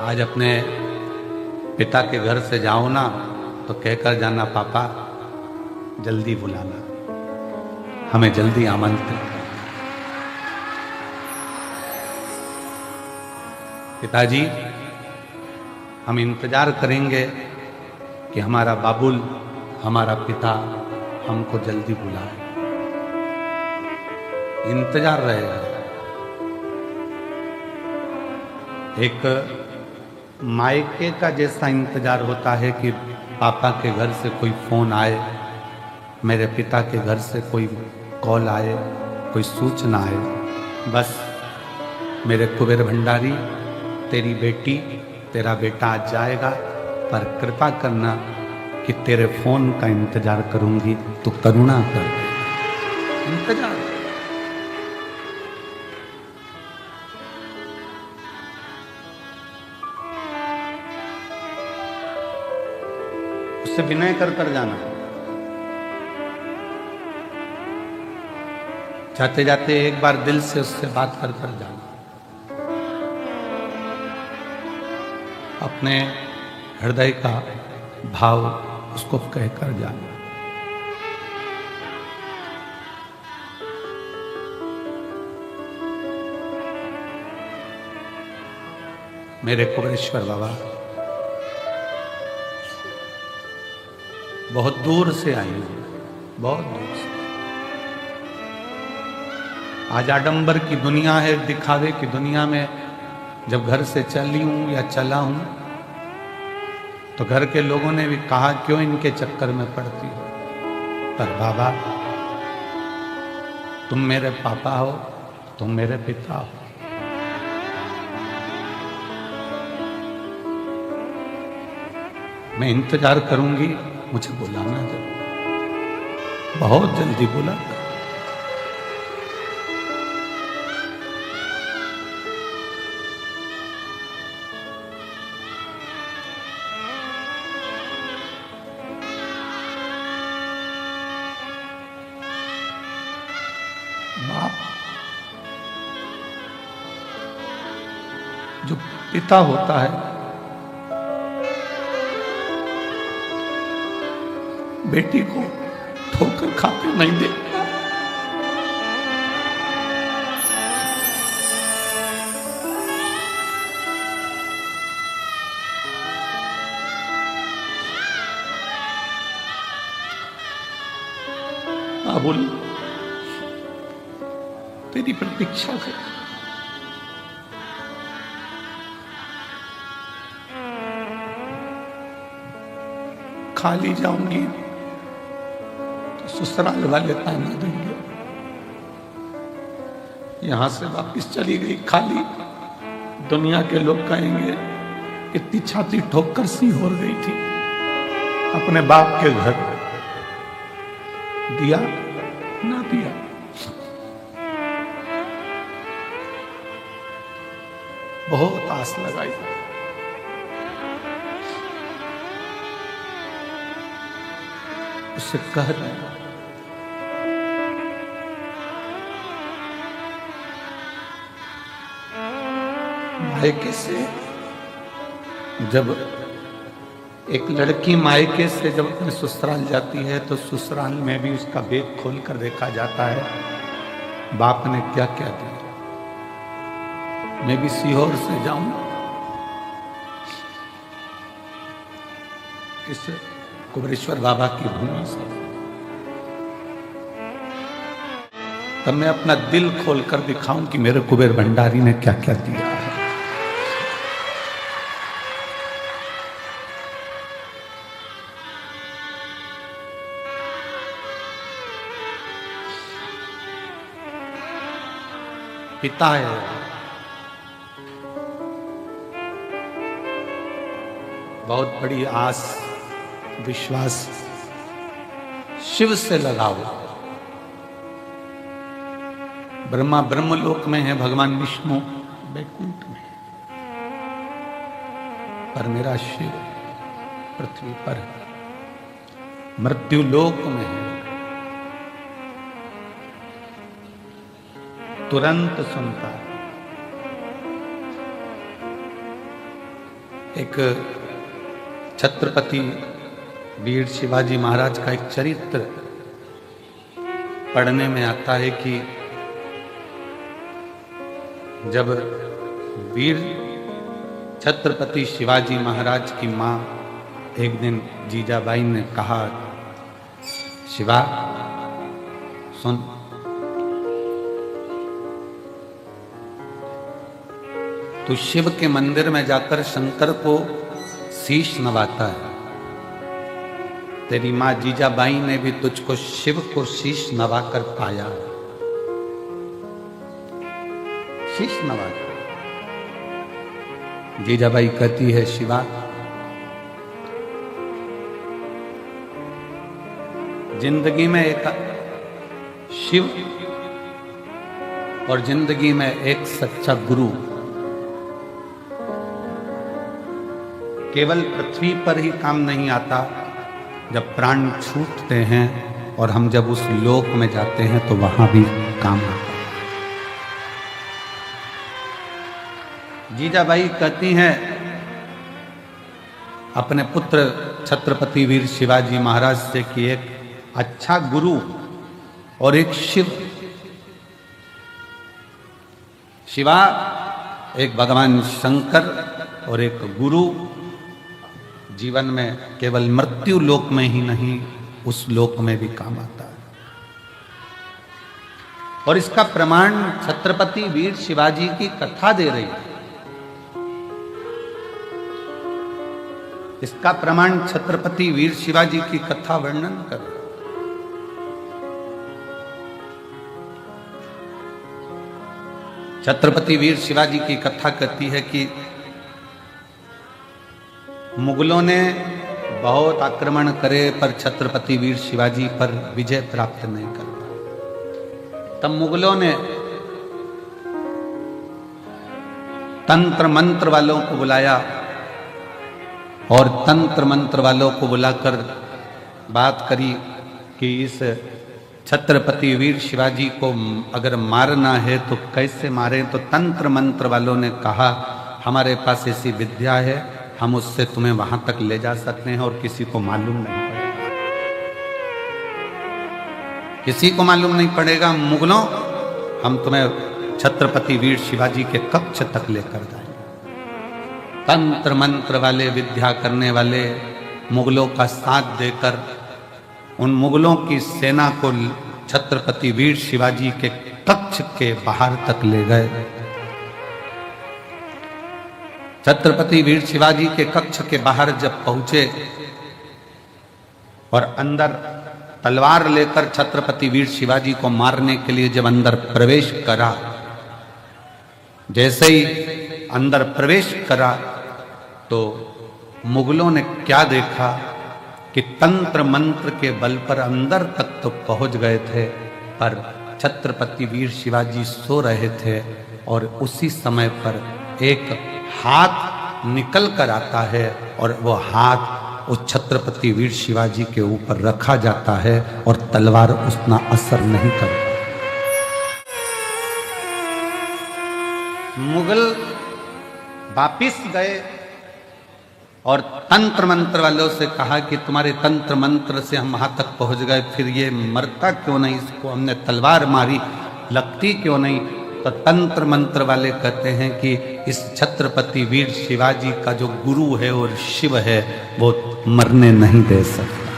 आज अपने पिता के घर से जाओ ना तो कहकर जाना, पापा जल्दी बुलाना, हमें जल्दी आमंत्रित करना। पिताजी, हम इंतजार करेंगे कि हमारा बाबुल, हमारा पिता हमको जल्दी बुलाए। इंतजार रहेगा। एक मायके का जैसा इंतजार होता है कि पापा के घर से कोई फोन आए, मेरे पिता के घर से कोई कॉल आए, कोई सूचना आए। बस मेरे कुबेर भंडारी, तेरी बेटी, तेरा बेटा आज जाएगा, पर कृपा करना कि तेरे फोन का इंतजार करूंगी, तो करुणा कर दे। इंतजार। उससे विनय कर कर जाना। जाते जाते एक बार दिल से उससे बात कर कर जाना। अपने हृदय का भाव उसको कहकर जाना। मेरे कुबेरेश्वर बाबा बहुत दूर से आई हूं, बहुत दूर से। आज आडंबर की दुनिया है, दिखावे की दुनिया में जब घर से चली हूं या चला हूं तो घर के लोगों ने भी कहा, क्यों इनके चक्कर में पड़ती हो। पर बाबा, तुम मेरे पापा हो, तुम मेरे पिता हो। मैं इंतजार करूंगी, मुझे बुलाना जरूर, बहुत जल्दी बुलाना। बाप जो पिता होता है, बेटी को ठोकर खाते नहीं देखता। बाबुल, तेरी प्रतीक्षा से खाली जाऊंगी तो ससुराल वाले ताना देंगे। यहां से वापिस चली गई खाली, दुनिया के लोग कहेंगे इतनी छाती ठोकर सी हो गई थी, अपने बाप के घर दिया ना दिया। बहुत आस लगाई, उससे कह रहे हैं, मायके से जब एक लड़की मायके से जब अपने ससुराल जाती है तो ससुराल में भी उसका बेग खोल कर देखा जाता है, बाप ने क्या क्या दिया। मैं भी सीहोर से जाऊं, इस कुबेरेश्वर बाबा की भूमि से, तब मैं अपना दिल खोल कर दिखाऊं कि मेरे कुबेर भंडारी ने क्या क्या दिया है। पिता है, बहुत बड़ी आस विश्वास शिव से लगाओ। ब्रह्मा ब्रह्मलोक में है, भगवान विष्णु वैकुंठ में, पर मेरा शिव पृथ्वी पर है, मृत्यु लोक में है। तुरंत सुनता है। एक छत्रपति वीर शिवाजी महाराज का एक चरित्र पढ़ने में आता है कि जब वीर छत्रपति शिवाजी महाराज की माँ एक दिन जीजाबाई ने कहा, शिवा सुन, तू शिव के मंदिर में जाकर शंकर को शीश नवाता है। तेरी माँ जीजाबाई ने भी तुझको शिव को शीश नवाकर पाया, शीश नवाकर। जीजाबाई कहती है, शिवा जिंदगी में एक शिव और जिंदगी में एक सच्चा गुरु केवल पृथ्वी पर ही काम नहीं आता, जब प्राण छूटते हैं और हम जब उस लोक में जाते हैं तो वहां भी काम आता है। जीजाबाई कहती हैं अपने पुत्र छत्रपति वीर शिवाजी महाराज से कि एक अच्छा गुरु और एक शिव, शिवा एक भगवान शंकर और एक गुरु जीवन में केवल मृत्यु लोक में ही नहीं, उस लोक में भी काम आता है। और इसका प्रमाण छत्रपति वीर शिवाजी की कथा दे रही है। इसका प्रमाण छत्रपति वीर शिवाजी की कथा वर्णन कर रही है। छत्रपति वीर शिवाजी की कथा कहती है कि मुगलों ने बहुत आक्रमण करे पर छत्रपति वीर शिवाजी पर विजय प्राप्त नहीं कर पाए। तब मुगलों ने तंत्र मंत्र वालों को बुलाया और तंत्र मंत्र वालों को बुलाकर बात करी कि इस छत्रपति वीर शिवाजी को अगर मारना है तो कैसे मारें। तो तंत्र मंत्र वालों ने कहा, हमारे पास ऐसी विद्या है, हम उससे तुम्हें वहां तक ले जा सकते हैं और किसी को मालूम नहीं पड़ेगा, किसी को मालूम नहीं पड़ेगा। मुगलों, हम तुम्हें छत्रपति वीर शिवाजी के कक्ष तक लेकर जाएंगे। तंत्र मंत्र वाले, विद्या करने वाले मुगलों का साथ देकर उन मुगलों की सेना को छत्रपति वीर शिवाजी के कक्ष के बाहर तक ले गए। छत्रपति वीर शिवाजी के कक्ष के बाहर जब पहुंचे और अंदर तलवार लेकर छत्रपति वीर शिवाजी को मारने के लिए जब अंदर प्रवेश करा, जैसे ही अंदर प्रवेश करा तो मुगलों ने क्या देखा कि तंत्र मंत्र के बल पर अंदर तक तो पहुंच गए थे, पर छत्रपति वीर शिवाजी सो रहे थे और उसी समय पर एक हाथ निकल कर आता है और वो हाथ उस छत्रपति वीर शिवाजी के ऊपर रखा जाता है और तलवार उतना असर नहीं करता। मुगल वापिस गए और तंत्र मंत्र वालों से कहा कि तुम्हारे तंत्र मंत्र से हम वहां तक पहुंच गए, फिर ये मरता क्यों नहीं, इसको हमने तलवार मारी, लगती क्यों नहीं। तो तंत्र मंत्र वाले कहते हैं कि इस छत्रपति वीर शिवाजी का जो गुरु है और शिव है वो मरने नहीं दे सकता।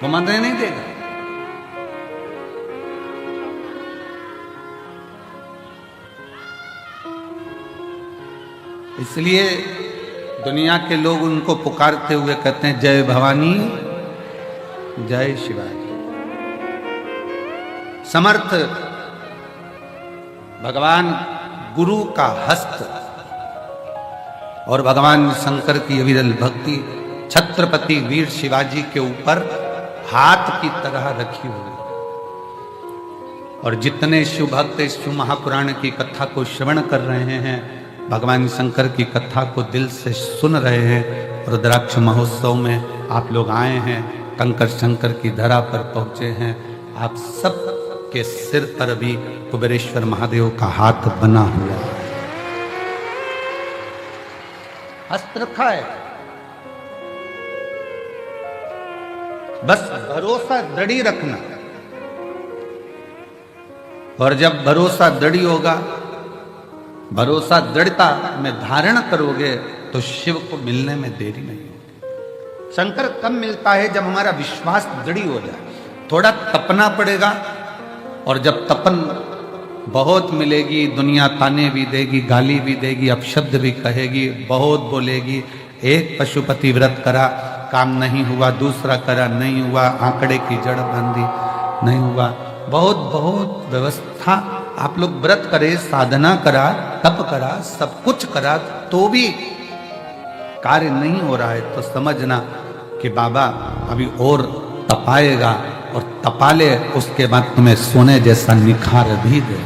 वो मरने नहीं देगा। इसलिए दुनिया के लोग उनको पुकारते हुए कहते हैं, जय भवानी जय शिवाजी। समर्थ भगवान गुरु का हस्त और भगवान शंकर की अविरल भक्ति छत्रपति वीर शिवाजी के ऊपर हाथ की तरह रखी हुई। और जितने शिव भक्त इस शिव महापुराण की कथा को श्रवण कर रहे हैं, भगवान शंकर की कथा को दिल से सुन रहे हैं, रुद्राक्ष महोत्सव में आप लोग आए हैं, कंकर शंकर की धरा पर पहुंचे हैं, आप सब के सिर पर भी कुबेरेश्वर महादेव का हाथ बना हुआ है, हस्त रखा है। बस भरोसा दृढ़ रखना, और जब भरोसा दृढ़ होगा, भरोसा दृढ़ता में धारण करोगे तो शिव को मिलने में देरी नहीं होगी। शंकर कब मिलता है? जब हमारा विश्वास दृढ़ हो जाए। थोड़ा तपना पड़ेगा, और जब तपन बहुत मिलेगी, दुनिया ताने भी देगी, गाली भी देगी, अपशब्द भी कहेगी, बहुत बोलेगी। एक पशुपति व्रत करा, काम नहीं हुआ, दूसरा करा, नहीं हुआ, आंकड़े की जड़ बांधी, नहीं हुआ, बहुत बहुत व्यवस्था। आप लोग व्रत करे, साधना करा, तप करा, सब कुछ करा, तो भी कार्य नहीं हो रहा है, तो समझना कि बाबा अभी और तपाएगा, और तपा ले, उसके बाद तुम्हें सोने जैसा निखार भी दे।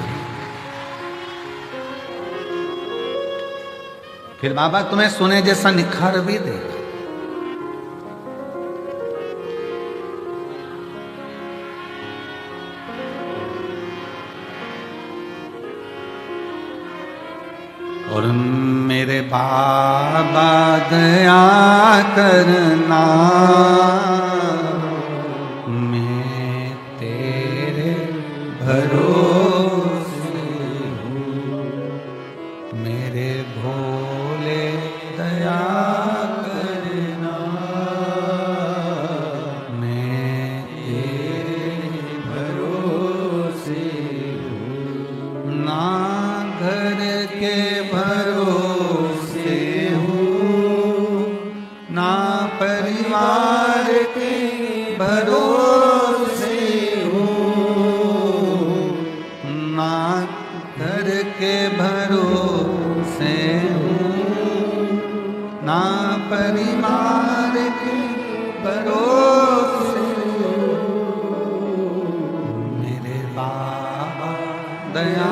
फिर बाबा तुम्हें सोने जैसा निखार भी देगा। और मेरे बाबा दया करना, मैं तेरे भरोसे हूँ, मेरे भोले दया करना, मैं तेरे भरोसे हूँ, ना घर के भरोसे हूँ, ना परिवार के भरोसे हूँ, ना घर के भरोसे हूँ, ना परिवार के भरोसे हूँ, मेरे बाबा दया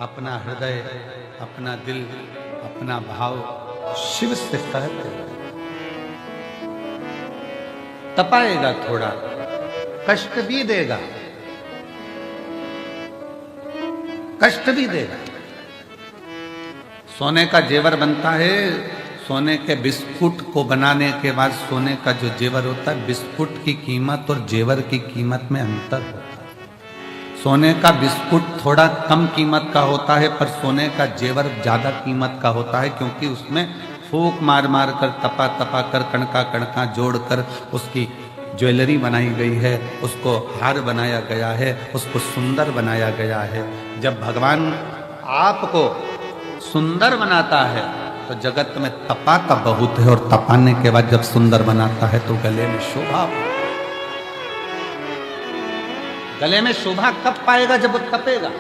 अपना हृदय, अपना दिल, अपना भाव शिव से कहते हैं। तपाएगा, थोड़ा कष्ट भी देगा, कष्ट भी देगा। सोने का जेवर बनता है, सोने के बिस्कुट को बनाने के बाद सोने का जो जेवर होता है, बिस्कुट की कीमत और जेवर की कीमत में अंतर होता है। सोने का बिस्कुट थोड़ा कम कीमत का होता है, पर सोने का जेवर ज्यादा कीमत का होता है, क्योंकि उसमें फूंक मार मार कर, तपा तपा कर, कणका कणका जोड़कर उसकी ज्वेलरी बनाई गई है, उसको हार बनाया गया है, उसको सुंदर बनाया गया है। जब भगवान आपको सुंदर बनाता है तो जगत में तपा का बहुत है, और तपाने के बाद जब सुंदर बनाता है तो गले में शोभा। गले में शोभा कब पाएगा? जब वो तपेगा।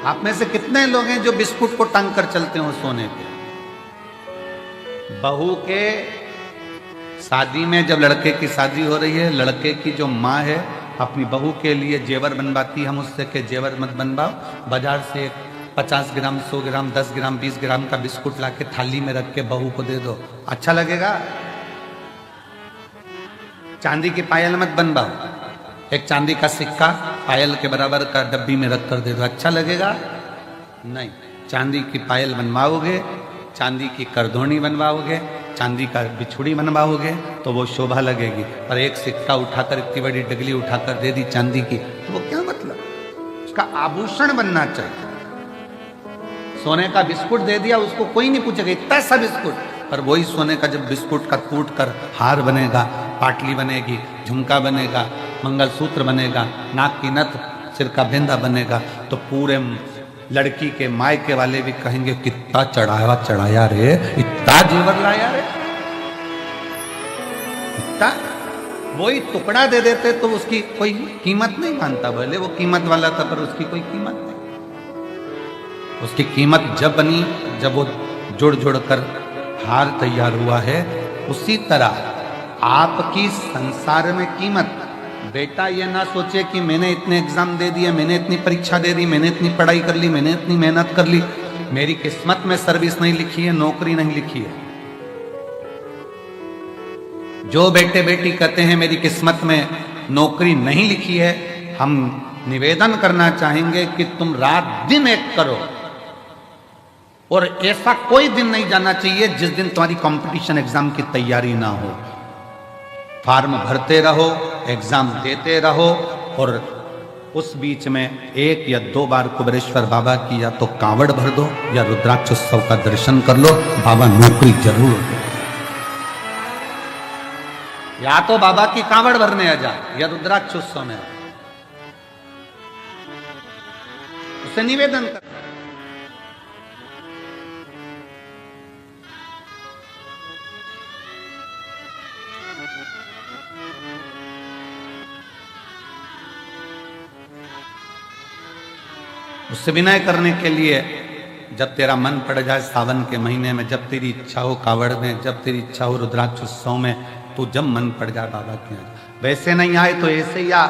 आप में से कितने लोग हैं जो बिस्कुट को टांग कर चलते हो सोने पे? बहू के शादी में जब लड़के की शादी हो रही है, लड़के की जो माँ है अपनी बहू के लिए जेवर बनवाती, हम उससे के जेवर मत बनवाओ, बाजार से 50 ग्राम, 100 ग्राम, 10 ग्राम, 20 ग्राम का बिस्कुट लाके थाली में रख के बहू को दे दो, अच्छा लगेगा? चांदी की पायल मत बनवाओ, एक चांदी का सिक्का पायल के बराबर का डब्बी में रख कर दे दो, अच्छा लगेगा? नहीं। चांदी की पायल बनवाओगे, चांदी की करधोनी बनवाओगे, चांदी का बिछुड़ी बनवाओगे तो वो शोभा लगेगी। पर एक सिक्का उठाकर, इतनी बड़ी डगली उठाकर दे दी चांदी की, तो वो क्या मतलब? उसका आभूषण बनना चाहिए। सोने का बिस्कुट दे दिया, उसको कोई नहीं पूछेगा इतना सा बिस्कुट, पर वही सोने का जब बिस्कुट का टूट कर हार बनेगा, पाटली बनेगी, झुमका बनेगा, मंगलसूत्र बनेगा, नाक की नथ, सिर का बिंदा बनेगा, तो पूरे लड़की के मायके वाले भी कहेंगे कितना चढ़ाया रे, इतना जेवर लाया रे, इतना। वही टुकड़ा दे देते तो उसकी कोई कीमत नहीं मानता, भले वो कीमत वाला था पर उसकी कोई कीमत नहीं। उसकी कीमत जब बनी जब वो जुड़ जुड़ कर हार तैयार हुआ है, उसी तरह आपकी संसार में कीमत। बेटा ये ना सोचे कि मैंने इतने एग्जाम दे दिए, मैंने इतनी परीक्षा दे दी, मैंने इतनी पढ़ाई कर ली, मैंने इतनी मेहनत कर ली, मेरी किस्मत में सर्विस नहीं लिखी है, नौकरी नहीं लिखी है। जो बेटे बेटी कहते हैं मेरी किस्मत में नौकरी नहीं लिखी है, हम निवेदन करना चाहेंगे कि तुम रात दिन एक करो, और ऐसा कोई दिन नहीं जाना चाहिए जिस दिन तुम्हारी कंपटीशन एग्जाम की तैयारी ना हो। फॉर्म भरते रहो, एग्जाम देते रहो, और उस बीच में 1 या 2 बार कुबेरेश्वर बाबा की या तो कांवड़ भर दो या रुद्राक्ष उत्सव का दर्शन कर लो, बाबा नौकरी जरूर दो। या तो बाबा की कांवड़ भरने आ जा या रुद्राक्ष उत्सव में उससे निवेदन कर। उससे विनय करने के लिए, जब तेरा मन पड़ जाए सावन के महीने में, जब तेरी इच्छा हो कावड़ में, जब तेरी इच्छा हो रुद्राक्ष उत्सव में, तो जब मन पड़ जाए बाबा के यहाँ, वैसे नहीं आए तो ऐसे ही आ,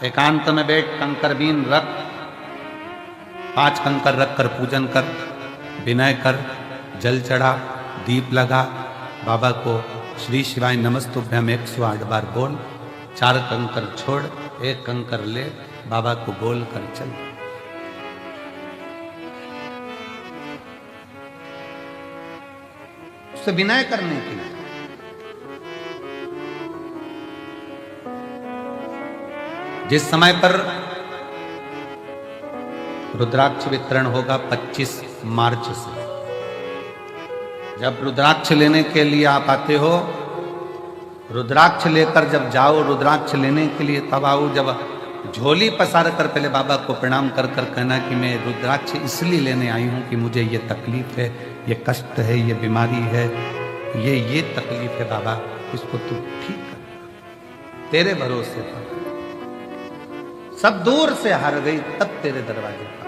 एकांत में बैठ, कंकर बीन रख, 5 कंकर रख कर पूजन कर, विनय कर, जल चढ़ा, दीप लगा, बाबा को श्री शिवाय नमस्तुभ्यम 108 बार बोल, 4 कंकर छोड़, 1 कंकर ले, बाबा को बोल कर चल। उससे विनय करने के लिए। जिस समय पर रुद्राक्ष वितरण होगा 25 मार्च से, जब रुद्राक्ष लेने के लिए आप आते हो, रुद्राक्ष लेकर जब जाओ, रुद्राक्ष लेने के लिए तब आओ, जब झोली पसार कर पहले बाबा को प्रणाम कर कर कहना कि मैं रुद्राक्ष इसलिए लेने आई हूं कि मुझे ये तकलीफ है, ये कष्ट है, ये बीमारी है, ये तकलीफ है बाबा, इसको तू ठीक कर, तेरे भरोसे पर। सब दूर से हार गई, तब तेरे दरवाजे पर।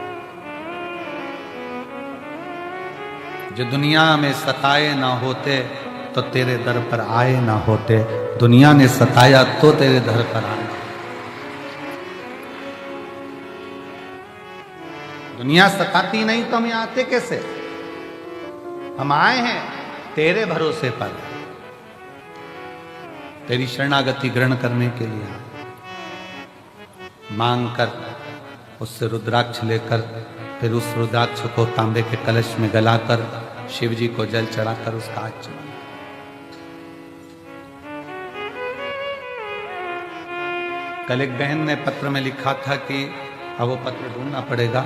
जो दुनिया में सताए ना होते तो तेरे दर पर आए ना होते, दुनिया ने सताया तो तेरे दर पर आए। दुनिया सताती नहीं तो हम यहां आते कैसे? हम आए हैं तेरे भरोसे पर, तेरी शरणागति ग्रहण करने के लिए, मांग कर उससे रुद्राक्ष लेकर, फिर उस रुद्राक्ष को तांबे के कलश में गलाकर शिव जी को जल चढ़ाकर उसका आचमन। कल एक बहन ने पत्र में लिखा था कि अब वो पत्र ढूंढना पड़ेगा,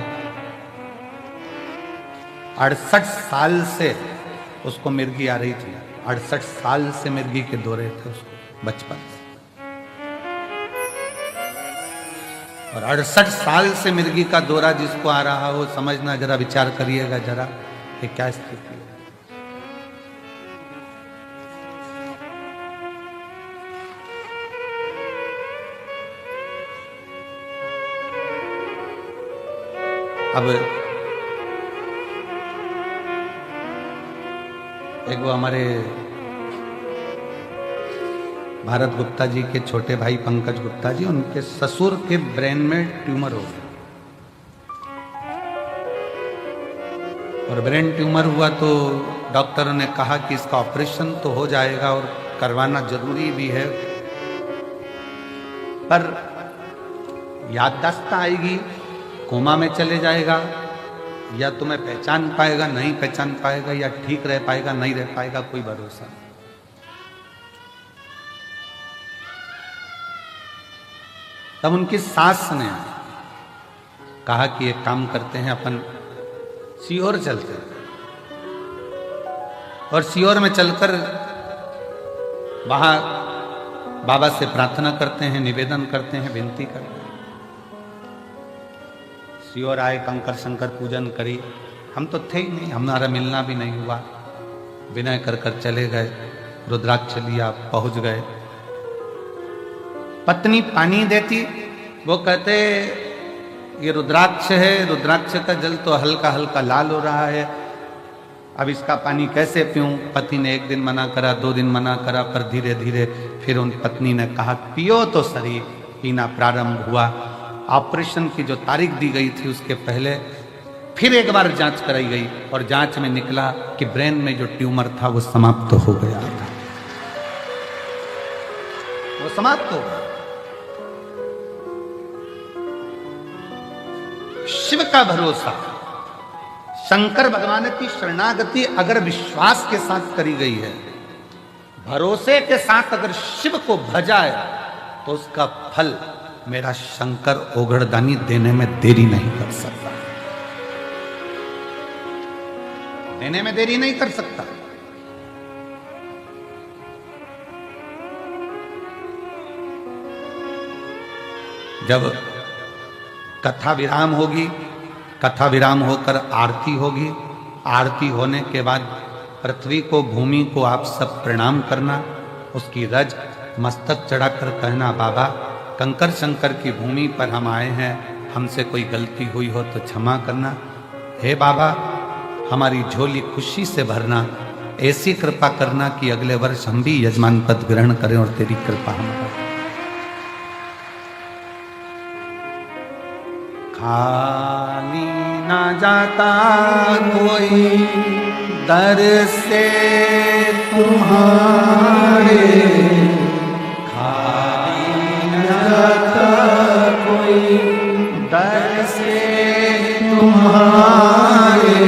68 साल से उसको मिर्गी आ रही थी, 68 साल से मिर्गी के दौरे थे उसको बचपन से, और 68 साल से मिर्गी का दौरा जिसको आ रहा हो, समझना, जरा विचार करिएगा जरा कि क्या स्थिति है। अब एक वो हमारे भारत गुप्ता जी के छोटे भाई पंकज गुप्ता जी, उनके ससुर के ब्रेन में ट्यूमर हो गया, और ब्रेन ट्यूमर हुआ तो डॉक्टरों ने कहा कि इसका ऑपरेशन तो हो जाएगा और करवाना जरूरी भी है, पर याददाश्त आएगी, कोमा में चले जाएगा, या तुम्हें पहचान पाएगा, नहीं पहचान पाएगा, या ठीक रह पाएगा, नहीं रह पाएगा, कोई भरोसा नहीं। तब उनकी सास ने कहा कि एक काम करते हैं, अपन सीहोर चलते हैं, और सीहोर में चलकर वहां बाबा से प्रार्थना करते हैं, निवेदन करते हैं, विनती करते हैं। सीहोर आए, कंकर शंकर पूजन करी, हम तो थे ही नहीं, हमारा मिलना भी नहीं हुआ, विनय कर कर चले गए, रुद्राक्ष लिया, पहुंच गए। पत्नी पानी देती, वो कहते ये रुद्राक्ष है, रुद्राक्ष का जल तो हल्का हल्का लाल हो रहा है, अब इसका पानी कैसे पीऊं? पति ने एक दिन मना करा, 2 दिन मना करा, पर धीरे धीरे फिर उन पत्नी ने कहा पियो तो सही। पीना प्रारंभ हुआ। ऑपरेशन की जो तारीख दी गई थी उसके पहले फिर एक बार जांच कराई गई और जांच में निकला कि ब्रेन में जो ट्यूमर था वो समाप्त हो गया था, वो समाप्त हो गया। शिव का भरोसा, शंकर भगवान की शरणागति अगर विश्वास के साथ करी गई है, भरोसे के साथ अगर शिव को भजाए तो उसका फल मेरा शंकर ओघड़दानी देने में देरी नहीं कर सकता, देने में देरी नहीं कर सकता। जब कथा विराम होगी, कथा विराम होकर आरती होगी, आरती होने के बाद पृथ्वी को, भूमि को आप सब प्रणाम करना, उसकी रज मस्तक चढ़ाकर कहना बाबा कंकर शंकर की भूमि पर हम आए हैं, हमसे कोई गलती हुई हो तो क्षमा करना। हे बाबा हमारी झोली खुशी से भरना, ऐसी कृपा करना कि अगले वर्ष हम भी यजमान पद ग्रहण करें और तेरी कृपा हमारा। खाली ना जाता कोई दर से तुम्हारे, खाली ना जाता कोई दर से तुम्हारे,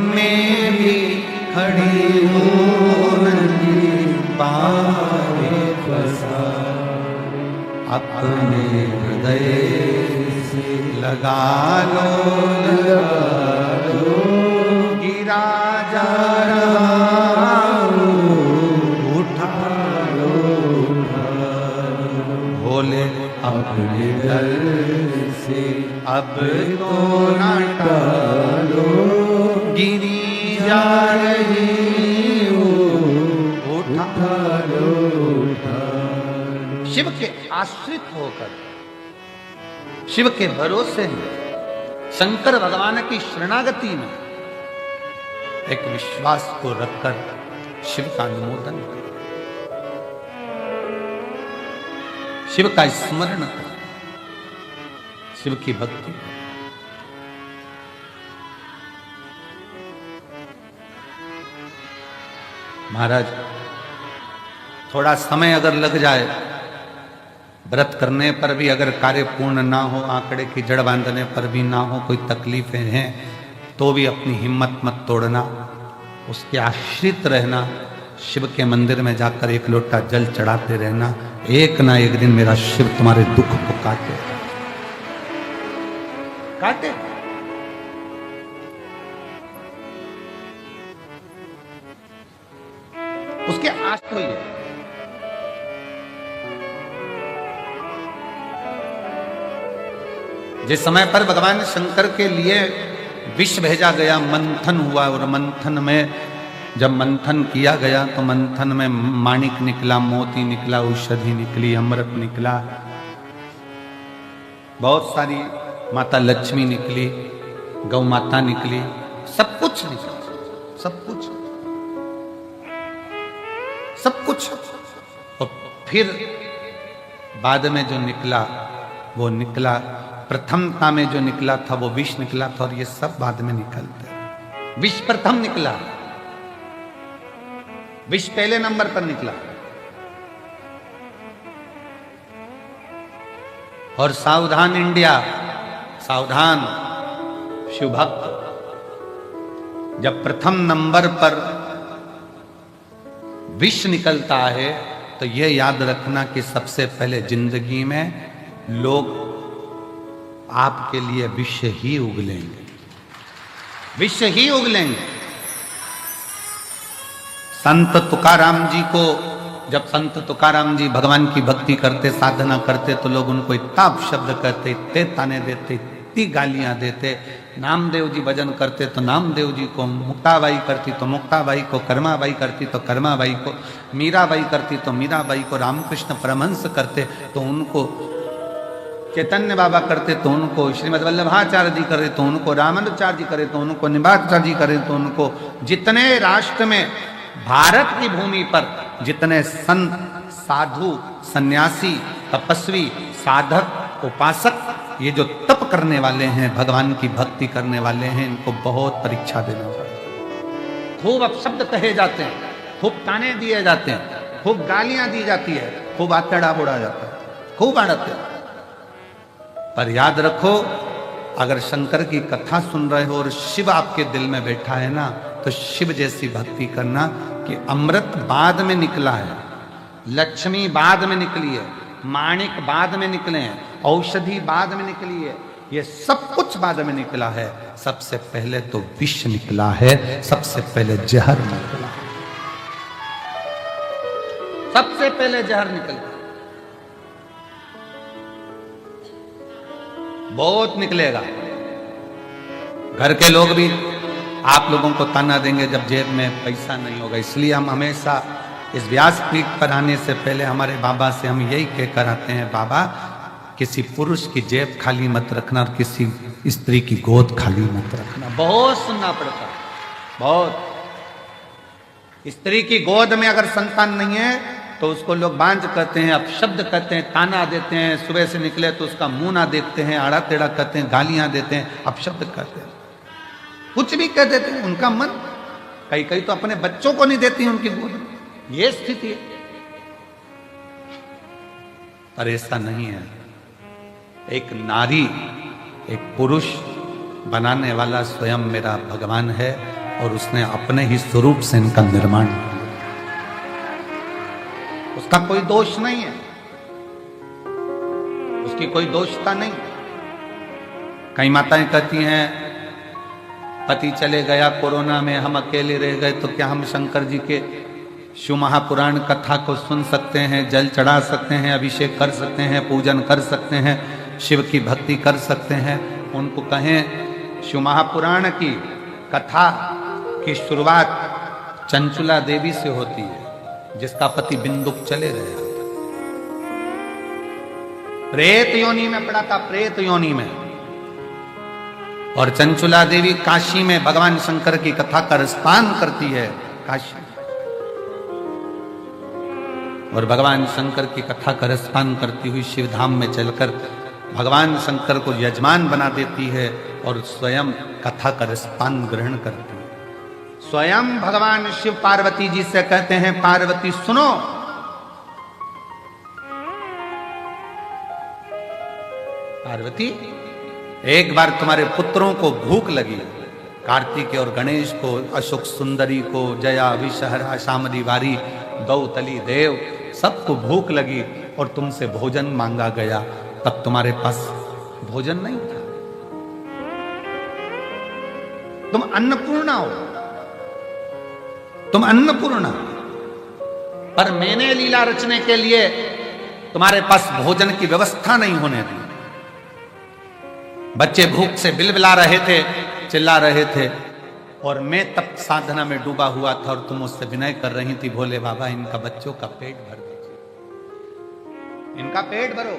मैं भी खड़ी हूँ नदी पारे फंसा, अपने हृदय लगा लो, गिरा जा रहा उठा लो, भोले अपने दर से अब तो ना टालो, गिरी जा रही उठा लो। शिव के आश्रित होकर, शिव के भरोसे में, शंकर भगवान की शरणागति में एक विश्वास को रखकर शिव का अनुमोदन करें, शिव का स्मरण करें, शिव की भक्ति करें। महाराज थोड़ा समय अगर लग जाए, व्रत करने पर भी अगर कार्य पूर्ण ना हो, आंकड़े की जड़ बांधने पर भी ना हो, कोई तकलीफें हैं तो भी अपनी हिम्मत मत तोड़ना, उसके आश्रित रहना, शिव के मंदिर में जाकर एक लोटा जल चढ़ाते रहना। एक ना एक दिन मेरा शिव तुम्हारे दुख को काटे, काटे। उसके आश तो ये जिस समय पर भगवान शंकर के लिए विष भेजा गया, मंथन हुआ, और मंथन में जब मंथन किया गया तो मंथन में माणिक निकला, मोती निकला, औषधि निकली, अमृत निकला, बहुत सारी माता लक्ष्मी निकली, गौ माता निकली, सब कुछ निकला, सब कुछ, सब कुछ। और फिर बाद में जो निकला वो निकला, प्रथमता में जो निकला था वो विष निकला था, और ये सब बाद में निकलते। विष प्रथम निकला, विष पहले नंबर पर निकला। और सावधान इंडिया, सावधान शिव भक्त, जब प्रथम नंबर पर विष निकलता है तो यह याद रखना कि सबसे पहले जिंदगी में लोग आपके लिए विष ही उगलेंगे, विष ही उगलेंगे। संत तुकाराम जी को, जब संत तुकाराम जी भगवान की भक्ति करते, साधना करते, तो लोग उनको इतना शब्द कहते, इतने ताने देते, इतनी गालियां देते। नामदेव जी भजन करते तो नामदेव जी को, मुक्ताबाई करती तो मुक्ताबाई को, कर्माबाई करती तो कर्माबाई को, मीराबाई करती तो मीराबाई को, रामकृष्ण परमहंस करते तो उनको चैतन्य बाबा करते तो उनको, श्रीमद वल्लभाचार्य जी करे तो उनको, रामानुजाचार्य जी करे तो उनको, निम्बाचार्य जी करे तो उनको, जितने राष्ट्र में भारत की भूमि पर जितने संत, साधु, सन्यासी, तपस्वी, साधक, उपासक, ये जो तप करने वाले हैं, भगवान की भक्ति करने वाले हैं, इनको बहुत परीक्षा देना पड़ता है। खूब अपशब्द कहे जाते हैं, खूब ताने दिए जाते हैं, खूब गालियां दी जाती है, खूब आतड़ा बोड़ा जाता है, खूब आड़ते हैं। पर याद रखो, अगर शंकर की कथा सुन रहे हो और शिव आपके दिल में बैठा है ना, तो शिव जैसी भक्ति करना कि अमृत बाद में निकला है, लक्ष्मी बाद में निकली है, माणिक बाद में निकले हैं, औषधि बाद में निकली है, ये सब कुछ बाद में निकला है। सबसे पहले तो विष निकला है, सबसे पहले जहर निकला है, सबसे पहले जहर निकला। बहुत निकलेगा। घर के लोग भी आप लोगों को ताना देंगे जब जेब में पैसा नहीं होगा। इसलिए हम हमेशा इस व्यासपीठ पर आने से पहले हमारे बाबा से हम यही कहकर आते हैं, बाबा किसी पुरुष की जेब खाली मत रखना और किसी स्त्री की गोद खाली मत रखना। बहुत सुनना पड़ता है, बहुत। स्त्री की गोद में अगर संतान नहीं है तो उसको लोग बांझ कहते हैं, अपशब्द कहते हैं, ताना देते हैं, सुबह से निकले तो उसका मुंह ना देखते हैं, आड़ा टेढ़ा कहते हैं, गालियां देते हैं, अपशब्द कहते हैं, कुछ भी कह देते हैं। उनका मन कई कई तो अपने बच्चों को नहीं देती उनकी गोद में, ये स्थिति है। पर ऐसा नहीं है। एक नारी, एक पुरुष बनाने वाला स्वयं मेरा भगवान है और उसने अपने ही स्वरूप से इनका निर्माण किया। उसका कोई दोष नहीं है, उसकी कोई दोषता नहीं। कई माताएं कहती हैं पति चले गया कोरोना में, हम अकेले रह गए, तो क्या हम शंकर जी के शिव महापुराण कथा को सुन सकते हैं, जल चढ़ा सकते हैं, अभिषेक कर सकते हैं, पूजन कर सकते हैं, शिव की भक्ति कर सकते हैं? उनको कहें शिव महापुराण की कथा की शुरुआत चंचुला देवी से होती है, जिसका पति बिंदुक चले गया, प्रेत योनि में पड़ा था, प्रेत योनि में। और चंचुला देवी काशी में भगवान शंकर की कथा का रसपान करती है, काशी। और भगवान शंकर की कथा का रसपान करती हुई शिवधाम में चलकर भगवान शंकर को यजमान बना देती है और स्वयं कथा का रसपान ग्रहण करती है। स्वयं भगवान शिव पार्वती जी से कहते हैं, पार्वती सुनो, पार्वती एक बार तुम्हारे पुत्रों को भूख लगी, कार्तिक और गणेश को, अशोक सुंदरी को, जया, विषहरा, शामली वारी, गौतली देव, सबको भूख लगी और तुमसे भोजन मांगा गया, तब तुम्हारे पास भोजन नहीं था। तुम अन्नपूर्णा हो, तुम अन्नपूर्णा, पर मैंने लीला रचने के लिए तुम्हारे पास भोजन की व्यवस्था नहीं होने दी। बच्चे भूख से बिलबिला रहे थे, चिल्ला रहे थे, और मैं तब साधना में डूबा हुआ था और तुम मुझसे विनय कर रही थी, भोले बाबा इनका बच्चों का पेट भर दीजिए, इनका पेट भरो।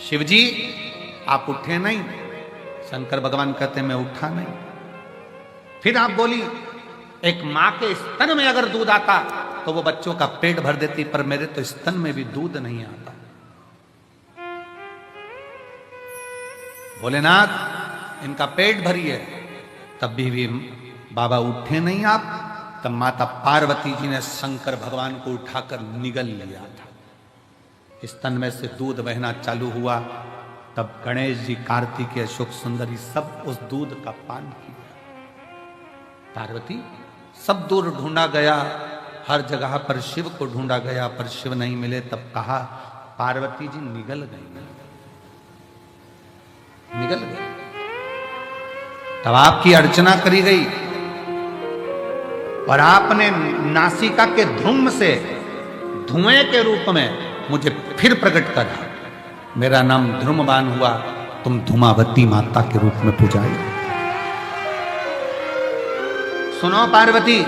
शिवजी आप उठे नहीं, शंकर भगवान कहते मैं उठा नहीं। फिर आप बोली एक मां के स्तन में अगर दूध आता तो वो बच्चों का पेट भर देती, पर मेरे तो स्तन में भी दूध नहीं आता। भोलेनाथ इनका पेट भरिए, तब भी बाबा उठे नहीं आप। तब माता पार्वती जी ने शंकर भगवान को उठाकर निगल लिया था, स्तन में से दूध बहना चालू हुआ। तब गणेश जी, कार्तिक, अशोक सुंदरी सब उस दूध का पान किया। पार्वती सब दूर ढूंढा गया, हर जगह पर शिव को ढूंढा गया, पर शिव नहीं मिले। तब कहा पार्वती जी निगल गई, निगल गई। तब आपकी अर्चना करी गई और आपने नासिका के धूम से धुएं के रूप में मुझे फिर प्रकट करा। मेरा नाम ध्रुमवान हुआ, तुम धूमावती माता के रूप में पूजाई। सुनो पार्वती,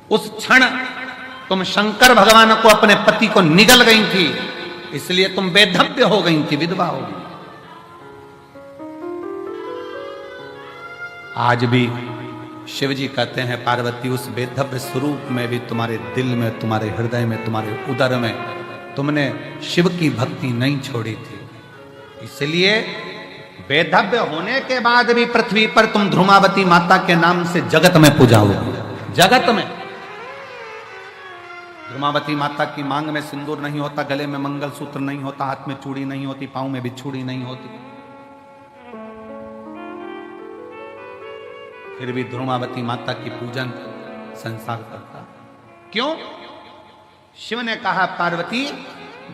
उस क्षण तुम शंकर भगवान को, अपने पति को निगल गई थी, इसलिए तुम बेधव्य हो गई थी, विधवा हो गई। आज भी शिव जी कहते हैं पार्वती उस बेधव्य स्वरूप में भी तुम्हारे दिल में, तुम्हारे हृदय में, तुम्हारे उदर में तुमने शिव की भक्ति नहीं छोड़ी थी। इसलिए बेधव्य होने के बाद भी पृथ्वी पर तुम ध्रुमावती माता के नाम से जगत में पूजा होगी। जगत में ध्रुमावती माता की मांग में सिंदूर नहीं होता, गले में मंगलसूत्र नहीं होता, हाथ में चूड़ी नहीं होती, पांव में भी चूड़ी नहीं होती, फिर भी ध्रुमावती माता की पूजन संसार करता। क्यों? शिव ने कहा पार्वती,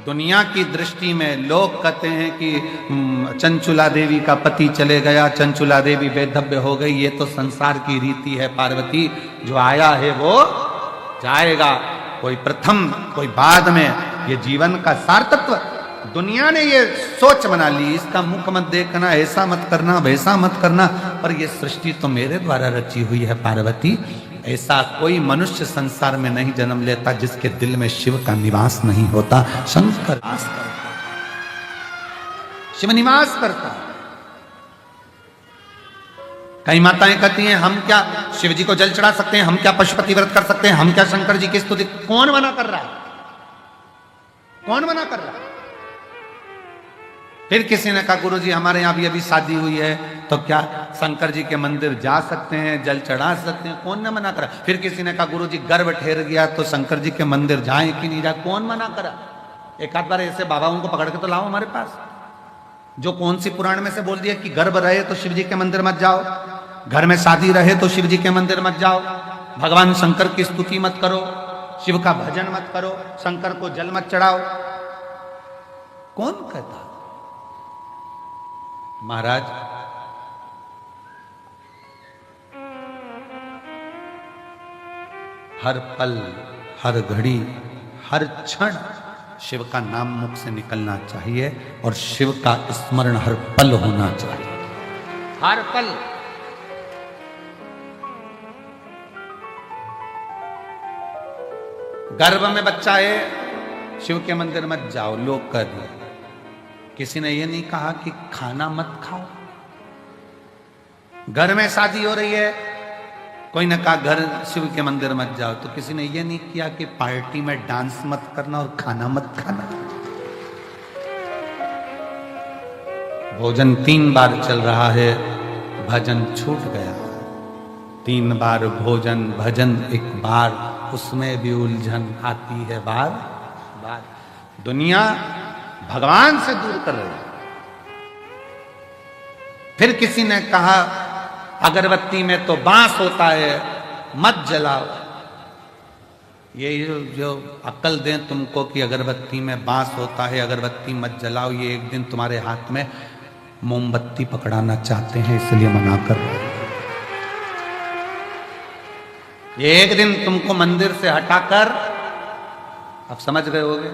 दुनिया की दृष्टि में लोग कहते हैं कि चंचुला देवी का पति चले गया, चंचुला देवी बेधव्य हो गई, ये तो संसार की रीति है पार्वती, जो आया है वो जाएगा, कोई प्रथम कोई बाद में, ये जीवन का सार्थत्व। दुनिया ने ये सोच बना ली, इसका मुख मत देखना, ऐसा मत करना, वैसा मत करना, पर ये सृष्टि तो मेरे द्वारा रची हुई है पार्वती। ऐसा कोई मनुष्य संसार में नहीं जन्म लेता जिसके दिल में शिव का निवास नहीं होता। शंकर निवास करता, शिव निवास करता। कई माताएं कहती हैं हम क्या शिव जी को जल चढ़ा सकते हैं, हम क्या पशुपति व्रत कर सकते हैं, हम क्या शंकर जी की स्तुति। कौन मना कर रहा है? कौन मना कर रहा है? फिर किसी ने कहा गुरुजी हमारे यहाँ भी अभी शादी हुई है, तो क्या शंकर जी के मंदिर जा सकते हैं, जल चढ़ा सकते हैं? कौन ने मना करा? फिर किसी ने कहा गुरुजी गर्भ ठहर गया तो शंकर जी के मंदिर जाएं कि नहीं जाए? कौन मना करा? एक आध बार ऐसे बाबाओं को पकड़ के तो लाओ हमारे पास, जो कौन सी पुराण में से बोल दिया कि गर्भ रहे तो शिव जी के मंदिर मत जाओ, घर में शादी रहे तो शिव जी के मंदिर मत जाओ, भगवान शंकर की स्तुति मत करो, शिव का भजन मत करो, शंकर को जल मत चढ़ाओ। कौन कहता? महाराज हर पल, हर घड़ी, हर क्षण शिव का नाम मुख से निकलना चाहिए और शिव का स्मरण हर पल होना चाहिए। हर पल। गर्भ में बच्चा है, शिव के मंदिर मत जाओ, लोग कर रहे। किसी ने यह नहीं कहा कि खाना मत खाओ। घर में शादी हो रही है, कोई ने कहा घर शिव के मंदिर मत जाओ, तो किसी ने यह नहीं किया कि पार्टी में डांस मत करना और खाना मत खाना। भोजन 3 बार चल रहा है, भजन छूट गया। 3 बार भोजन, भजन 1 बार, उसमें भी उलझन आती है बार बार। दुनिया भगवान से दूर कर रही है। फिर किसी ने कहा अगरबत्ती में तो बांस होता है, मत जलाओ। ये जो अक्ल दें तुमको कि अगरबत्ती में बांस होता है, अगरबत्ती मत जलाओ, ये एक दिन तुम्हारे हाथ में मोमबत्ती पकड़ाना चाहते हैं, इसलिए मना कर रहे हैं। ये एक दिन तुमको मंदिर से हटाकर, अब समझ गए होगे,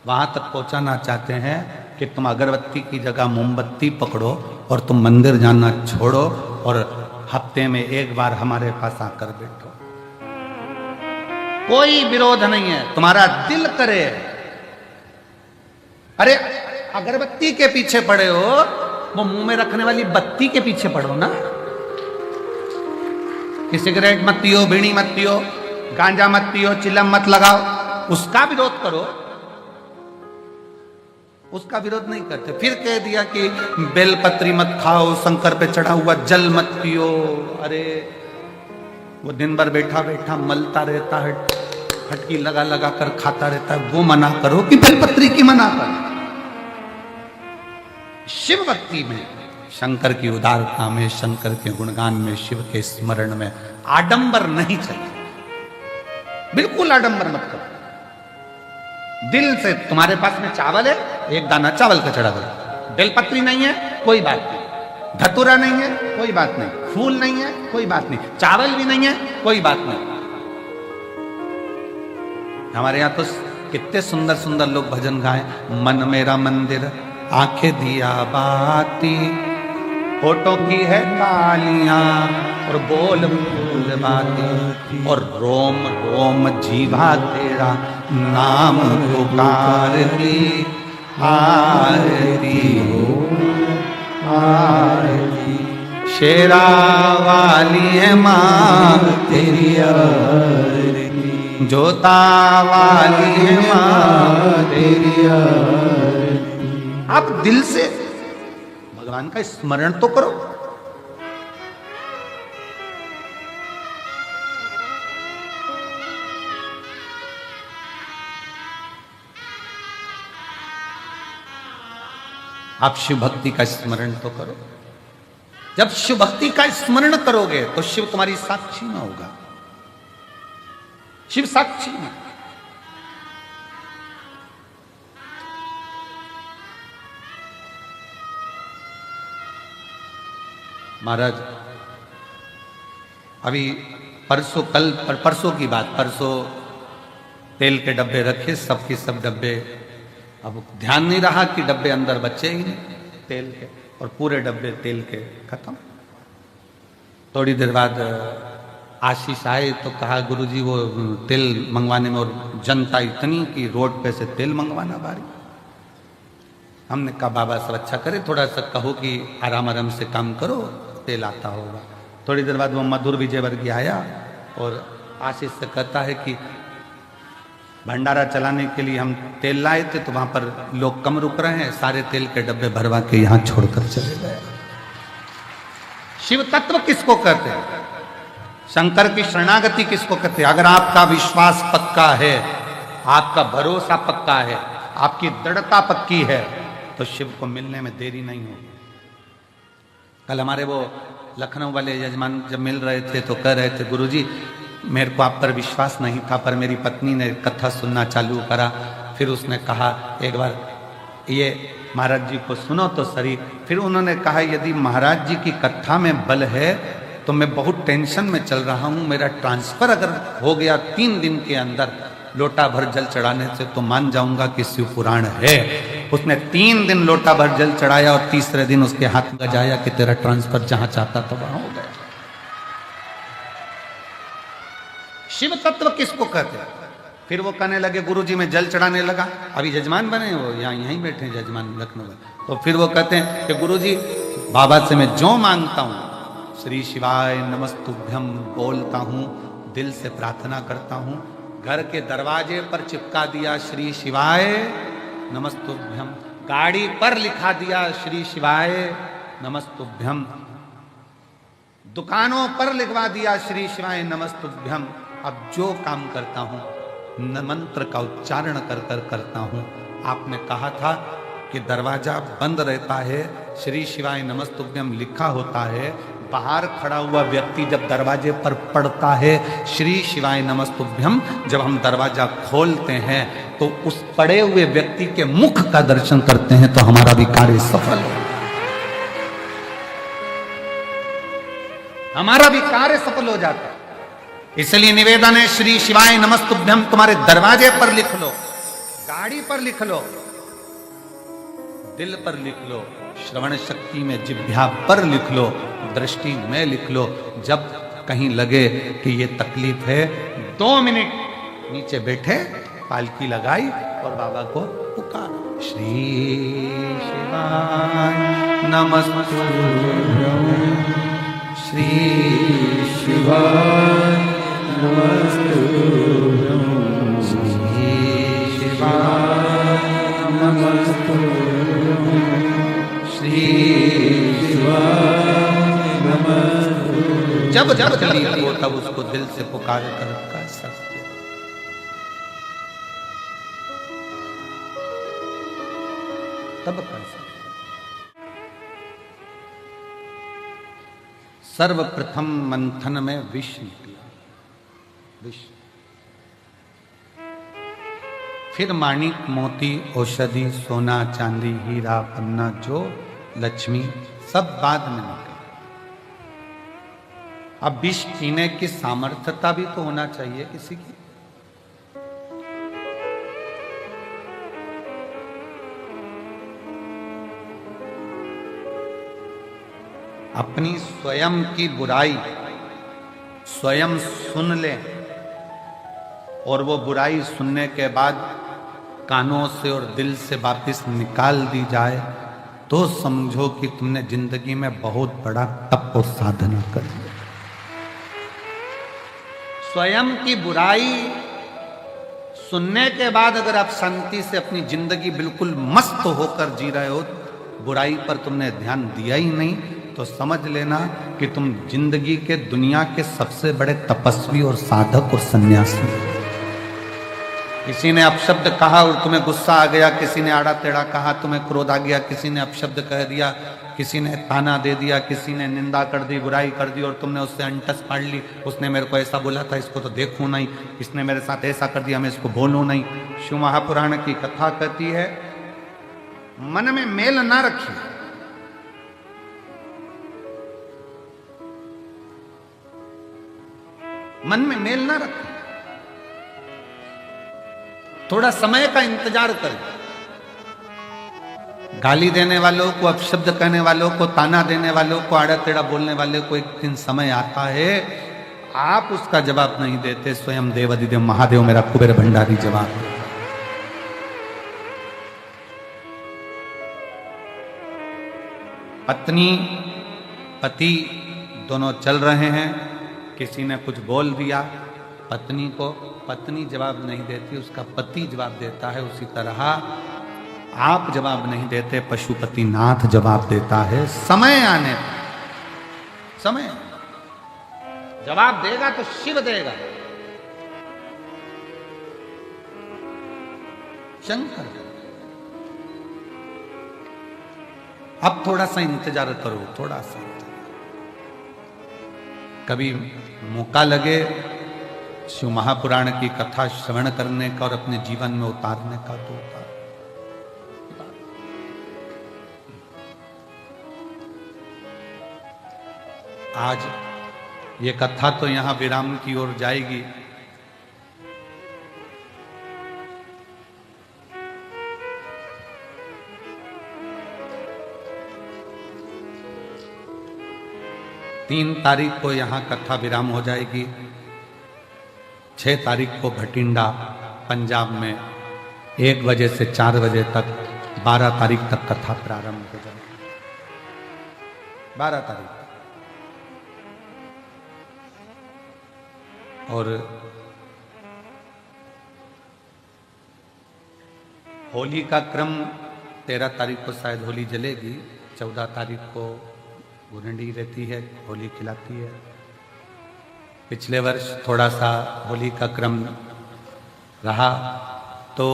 वहां तक पहुंचाना चाहते हैं कि तुम अगरबत्ती की जगह मोमबत्ती पकड़ो और तुम मंदिर जाना छोड़ो और हफ्ते में 1 बार हमारे पास आकर बैठो। कोई विरोध नहीं है, तुम्हारा दिल करे। अरे अगरबत्ती के पीछे पड़े हो, वो मुंह में रखने वाली बत्ती के पीछे पड़ो ना। कि सिगरेट मत पियो, बीड़ी मत पियो, गांजा मत पियो, चिलम मत लगाओ, उसका विरोध करो। उसका विरोध नहीं करते। फिर कह दिया कि बेलपत्री मत खाओ, शंकर पे चढ़ा हुआ जल मत पियो। अरे वो दिन भर बैठा बैठा मलता रहता है, फटकी लगा लगा कर खाता रहता है, वो मना करो कि बेलपत्री की मना करो। शिव भक्ति में, शंकर की उदारता में, शंकर के गुणगान में, शिव के स्मरण में आडंबर नहीं चाहिए। बिल्कुल आडंबर मत करो। दिल से। तुम्हारे पास में चावल है, 1 दाना चावल का चढ़ा दो। बेलपत्री नहीं है, कोई बात नहीं। धतूरा नहीं है, कोई बात नहीं। फूल नहीं है, कोई बात नहीं। चावल भी नहीं है, कोई बात नहीं। हमारे यहाँ तो कितने सुंदर सुंदर लोग भजन गाए। मन मेरा मंदिर, आंखें दिया बाती, होठों की है कालियां, और बोल बोल बातें और रोम रोम जीवा तेरा नाम पुकारती आरती हो आरती। शेरा वाली है माँ तेरी आरती, जोता वाली है माँ तेरी आरती। आप दिल से भगवान का स्मरण तो करो। आप शिव भक्ति का स्मरण तो करो। जब शिव भक्ति का स्मरण करोगे तो शिव तुम्हारी साक्षी में होगा। शिव साक्षी में। महाराज अभी परसों की बात, परसों तेल के डब्बे रखे, सबके सब डब्बे, अब ध्यान नहीं रहा कि डब्बे अंदर बचे ही नहीं तेल के, और पूरे डब्बे तेल के खत्म। थोड़ी देर बाद आशीष आए तो कहा गुरुजी वो तेल मंगवाने में और जनता इतनी कि रोड पे से तेल मंगवाना बारी। हमने कहा बाबा सब अच्छा करे, थोड़ा सा कहो कि आराम आराम से काम करो, तेल आता होगा। थोड़ी देर बाद वो मधुर विजयवर्गीय आया और आशीष से कहता है कि भंडारा चलाने के लिए हम तेल लाए थे तो वहां पर लोग कम रुक रहे हैं, सारे तेल के डब्बे भरवा के यहां छोड़कर चले गए। शिव तत्व किसको कहते हैं? शंकर की शरणागति किसको कहते हैं? अगर आपका विश्वास पक्का है, आपका भरोसा पक्का है, आपकी दृढ़ता पक्की है तो शिव को मिलने में देरी नहीं होगी। कल हमारे वो लखनऊ वाले यजमान जब मिल रहे थे तो कह रहे थे गुरुजी मेरे को आप पर विश्वास नहीं था, पर मेरी पत्नी ने कथा सुनना चालू करा, फिर उसने कहा एक बार ये महाराज जी को सुनो तो सही। फिर उन्होंने कहा यदि महाराज जी की कथा में बल है तो मैं बहुत टेंशन में चल रहा हूँ, मेरा ट्रांसफर अगर हो गया 3 दिन के अंदर लोटा भर जल चढ़ाने से तो मान जाऊंगा कि शिव पुराण है। उसने 3 दिन लोटा भर जल चढ़ाया और तीसरे दिन उसके हाथ में गजाया कि तेरा ट्रांसफर जहां चाहता था वहां हो गया। शिव तत्व किसको कहते हैं? फिर वो कहने लगे गुरुजी मैं जल चढ़ाने लगा, अभी जजमान बने वो यहीं बैठे हैं जजमान लखनऊ में। तो फिर वो कहते हैं कि गुरुजी बाबा से मैं जो मांगता हूं श्री शिवाय नमस्तुभ्यम बोलता हूं, दिल से प्रार्थना करता हूं। घर के दरवाजे पर चिपका दिया श्री शिवाय नमस्तुभ्यम, गाड़ी पर लिखा दिया श्री शिवाय नमस्तुभ्यम, दुकानों पर लिखवा दिया श्री शिवाय नमस्तुभ्यम। अब जो काम करता हूं मंत्र का उच्चारण कर कर करता हूं। आपने कहा था कि दरवाजा बंद रहता है, श्री शिवाय नमस्तुभ्यम लिखा होता है, बाहर खड़ा हुआ व्यक्ति जब दरवाजे पर पड़ता है श्री शिवाय नमस्तुभ्यम, जब हम दरवाजा खोलते हैं तो उस पड़े हुए व्यक्ति के मुख का दर्शन करते हैं तो हमारा भी कार्य सफल हो, हमारा भी कार्य सफल हो जाता है। इसलिए निवेदन है श्री शिवाय नमस्तुभ्यम तुम्हारे दरवाजे पर लिख लो, गाड़ी पर लिख लो, दिल पर लिख लो, श्रवण शक्ति में जिह्वा पर लिख लो, दृष्टि में लिख लो। जब कहीं लगे कि ये तकलीफ है 2 मिनट नीचे बैठे, पालकी लगाई और बाबा को पुकारो श्री शिवाय नमस्तुभ्यम, श्री शिवाय नमस्तुभ्यम, श्री शिवाय नमस्तुभ्यम, श्री शिवाय नमस्तुभ्यम। जब जब तकलीफ हो तब उसको दिल से पुकार कर कर सकते, तब कर सकते। सर्वप्रथम मंथन में विष निकला, विष, फिर माणिक मोती औषधि सोना चांदी हीरा पन्ना जो लक्ष्मी सब बाद में निकला। अब विष पीने की सामर्थ्यता भी तो होना चाहिए किसी की। अपनी स्वयं की बुराई स्वयं सुन लें और वो बुराई सुनने के बाद कानों से और दिल से वापस निकाल दी जाए तो समझो कि तुमने जिंदगी में बहुत बड़ा तप और साधना कर ली। स्वयं की बुराई सुनने के बाद अगर आप शांति से अपनी जिंदगी बिल्कुल मस्त होकर जी रहे हो, बुराई पर तुमने ध्यान दिया ही नहीं, तो समझ लेना कि तुम जिंदगी के दुनिया के सबसे बड़े तपस्वी और साधक और सन्यासी। किसी ने अपशब्द कहा और तुम्हें गुस्सा आ गया, किसी ने आड़ा टेढ़ा कहा, तुम्हें क्रोध आ गया, किसी ने अपशब्द कह दिया, किसी ने ताना दे दिया, किसी ने निंदा कर दी, बुराई कर दी और तुमने उससे अंटस फाड़ ली। उसने मेरे को ऐसा बोला था, इसको तो देखूं नहीं, इसने मेरे साथ ऐसा कर दिया, मैं इसको बोलूं नहीं। शिव महापुराण की कथा कहती है, मन में मेल ना रखिए। मन में मेल ना रखिए, थोड़ा समय का इंतजार करें। गाली देने वालों को, अपशब्द कहने वालों को, ताना देने वालों को, आड़ा टेढ़ा बोलने वाले को एक दिन समय आता है, आप उसका जवाब नहीं देते, स्वयं देवाधिदेव महादेव मेरा कुबेर भंडारी जवाब देता। पत्नी पति दोनों चल रहे हैं, किसी ने कुछ बोल दिया पत्नी को, पत्नी जवाब नहीं देती, उसका पति जवाब देता है। उसी तरह आप जवाब नहीं देते, पशुपति नाथ जवाब देता है। समय आने पर, समय जवाब देगा तो शिव देगा, शंकर। अब थोड़ा सा इंतजार करो, थोड़ा सा कभी मौका लगे शिव महापुराण की कथा श्रवण करने का और अपने जीवन में उतारने का तो उतार। आज ये कथा तो यहां विराम की ओर जाएगी। तीन तारीख को यहां कथा विराम हो जाएगी। 6 तारीख को भटिंडा पंजाब में 1 बजे से 4 बजे तक, 12 तारीख तक कथा प्रारंभ हो जाएगी। 12 तारीख और होली का क्रम 13 तारीख को शायद होली जलेगी, 14 तारीख को गुरंडी रहती है, होली खिलाती है। पिछले वर्ष थोड़ा सा होली का क्रम रहा, तो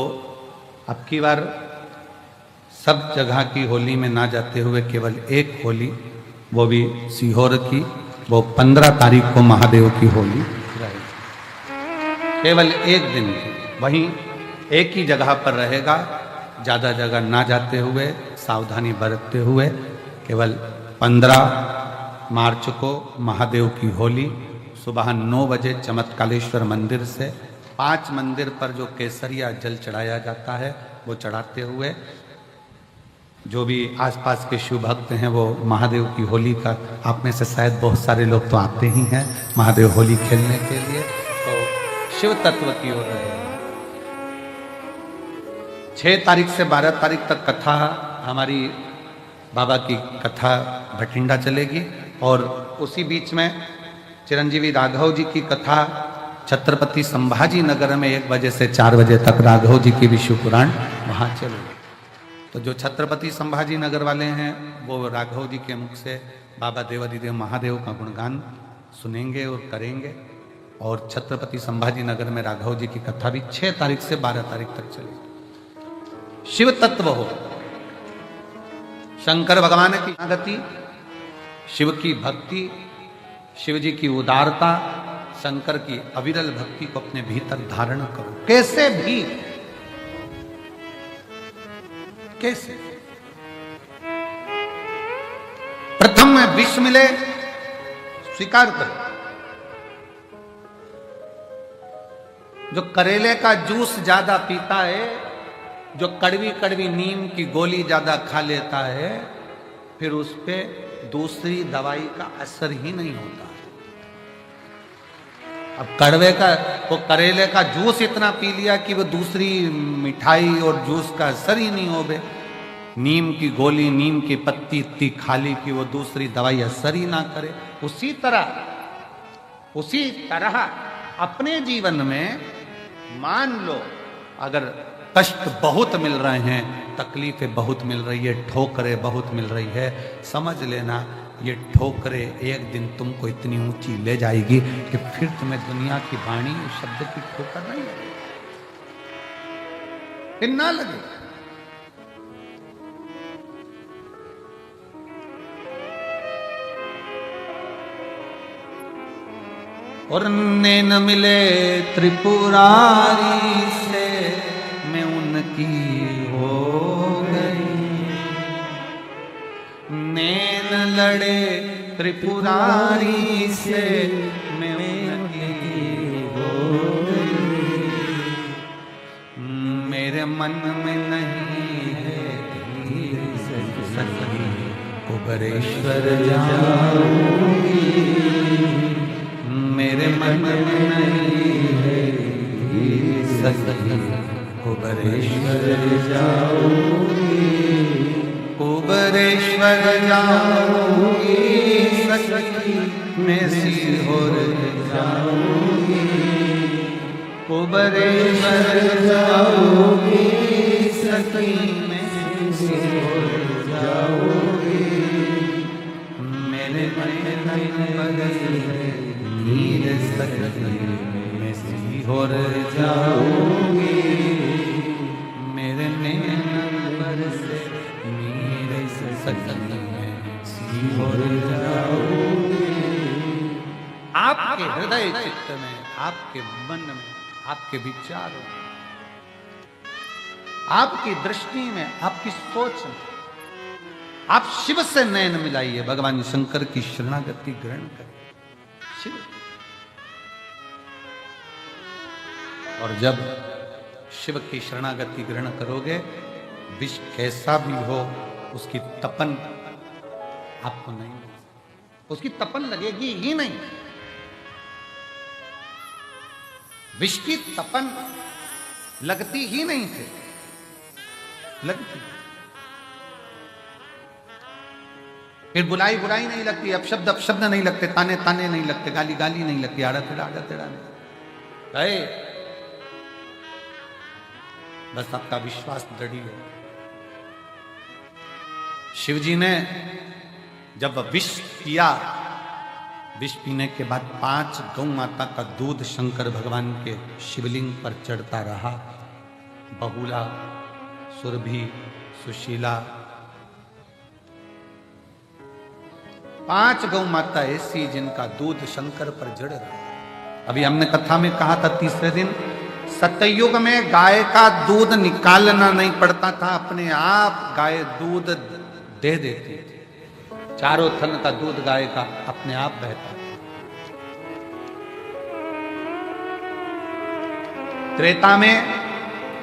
अब की बार सब जगह की होली में ना जाते हुए केवल एक होली, वो भी सीहोर की, वो 15 तारीख को महादेव की होली रहेगी, केवल एक दिन की। वहीं एक ही जगह पर रहेगा, ज़्यादा जगह ना जाते हुए, सावधानी बरतते हुए, केवल 15 मार्च को महादेव की होली सुबह 9 बजे चमत्कालेश्वर मंदिर से 5 मंदिर पर जो केसरिया जल चढ़ाया जाता है वो चढ़ाते हुए, जो भी आसपास के शिव भक्त हैं वो महादेव की होली का, आप में से शायद बहुत सारे लोग तो आते ही हैं महादेव होली खेलने के लिए, तो शिव तत्व की ओर रहेगा। 6 तारीख से 12 तारीख तक कथा, हमारी बाबा की कथा भटिंडा चलेगी, और उसी बीच में चिरंजीवी राघव जी की कथा छत्रपति संभाजी नगर में 1 बजे से 4 बजे तक राघव जी की विश्व पुराण वहाँ चलेगी। तो जो छत्रपति संभाजी नगर वाले हैं वो राघव जी के मुख से बाबा देवाधिदेव महादेव का गुणगान सुनेंगे और करेंगे। और छत्रपति संभाजी नगर में राघव जी की कथा भी 6 तारीख से 12 तारीख तक चलेगी। शिव तत्व हो, शंकर भगवान की गति, शिव की भक्ति, शिव जी की उदारता, शंकर की अविरल भक्ति को अपने भीतर धारण करो, कैसे भी, कैसे। प्रथम में विष मिले, स्वीकार करो। जो करेले का जूस ज्यादा पीता है, जो कड़वी कड़वी नीम की गोली ज्यादा खा लेता है, फिर उस पे दूसरी दवाई का असर ही नहीं होता। अब कड़वे का वो करेले का जूस इतना पी लिया कि वो दूसरी मिठाई और जूस का असर ही नहीं हो बे। नीम की गोली, नीम की पत्ती इतनी खा ली कि वो दूसरी दवाई असर ही ना करे। उसी तरह अपने जीवन में मान लो, अगर कष्ट बहुत मिल रहे हैं, तकलीफें बहुत मिल रही है, ठोकरें बहुत मिल रही है, समझ लेना ये ठोकरें एक दिन तुमको इतनी ऊंची ले जाएगी कि फिर तुम्हें दुनिया की वाणी शब्द की ठोकर नहीं लगेगी, फिर ना लगे। और नैन मिले त्रिपुरारी से मैं उनकी हो गई, नैन लड़े त्रिपुरारी से मैं उनकी हो गई, मेरे मन में नहीं है सखी कुबरेश्वर जाऊंगी, मेरे मन में नहीं है सखी कुबरेश्वर जाऊंगी, कुबरेश्वर जाऊंगी सखी मैं सीहोर जाऊंगी, कुबरेश्वर जाऊंगी सखी मैं सीहोर जाऊंगी, मेरे मन में नीर सखी मैं सीहोर जाऊंगी, मेरे नैन से नीर सखी मैं सीहोर जाऊंगी। आपके हृदय चित्त में, आपके मन में, आपके विचारों में, आपकी दृष्टि में, आपकी सोच में आप शिव से नयन मिलाइए, भगवान शंकर की शरणागति ग्रहण करें। शिव, और जब शिव की शरणागति ग्रहण करोगे, विष कैसा भी हो उसकी तपन आपको नहीं, उसकी तपन लगेगी ही नहीं। विष की तपन लगती ही नहीं थे, लगती फिर बुलाई बुराई नहीं लगती, अपशब्द नहीं लगते, ताने ताने नहीं लगते, गाली गाली नहीं लगती, आड़ा तेड़ा नहीं। बस आपका विश्वास दृढ़ हो। शिव जी ने जब विष पिया, विष पीने के बाद 5 गौ माता का दूध शंकर भगवान के शिवलिंग पर चढ़ता रहा। बहुला, सुरभि, सुशीला, 5 गौ माता ऐसी जिनका दूध शंकर पर जड़ रहा। अभी हमने कथा में कहा था तीसरे दिन, सतयुग में गाय का दूध निकालना नहीं पड़ता था, अपने आप गाय दूध दे देती थी। चारों थन का दूध गाय का अपने आप बहता था। त्रेता में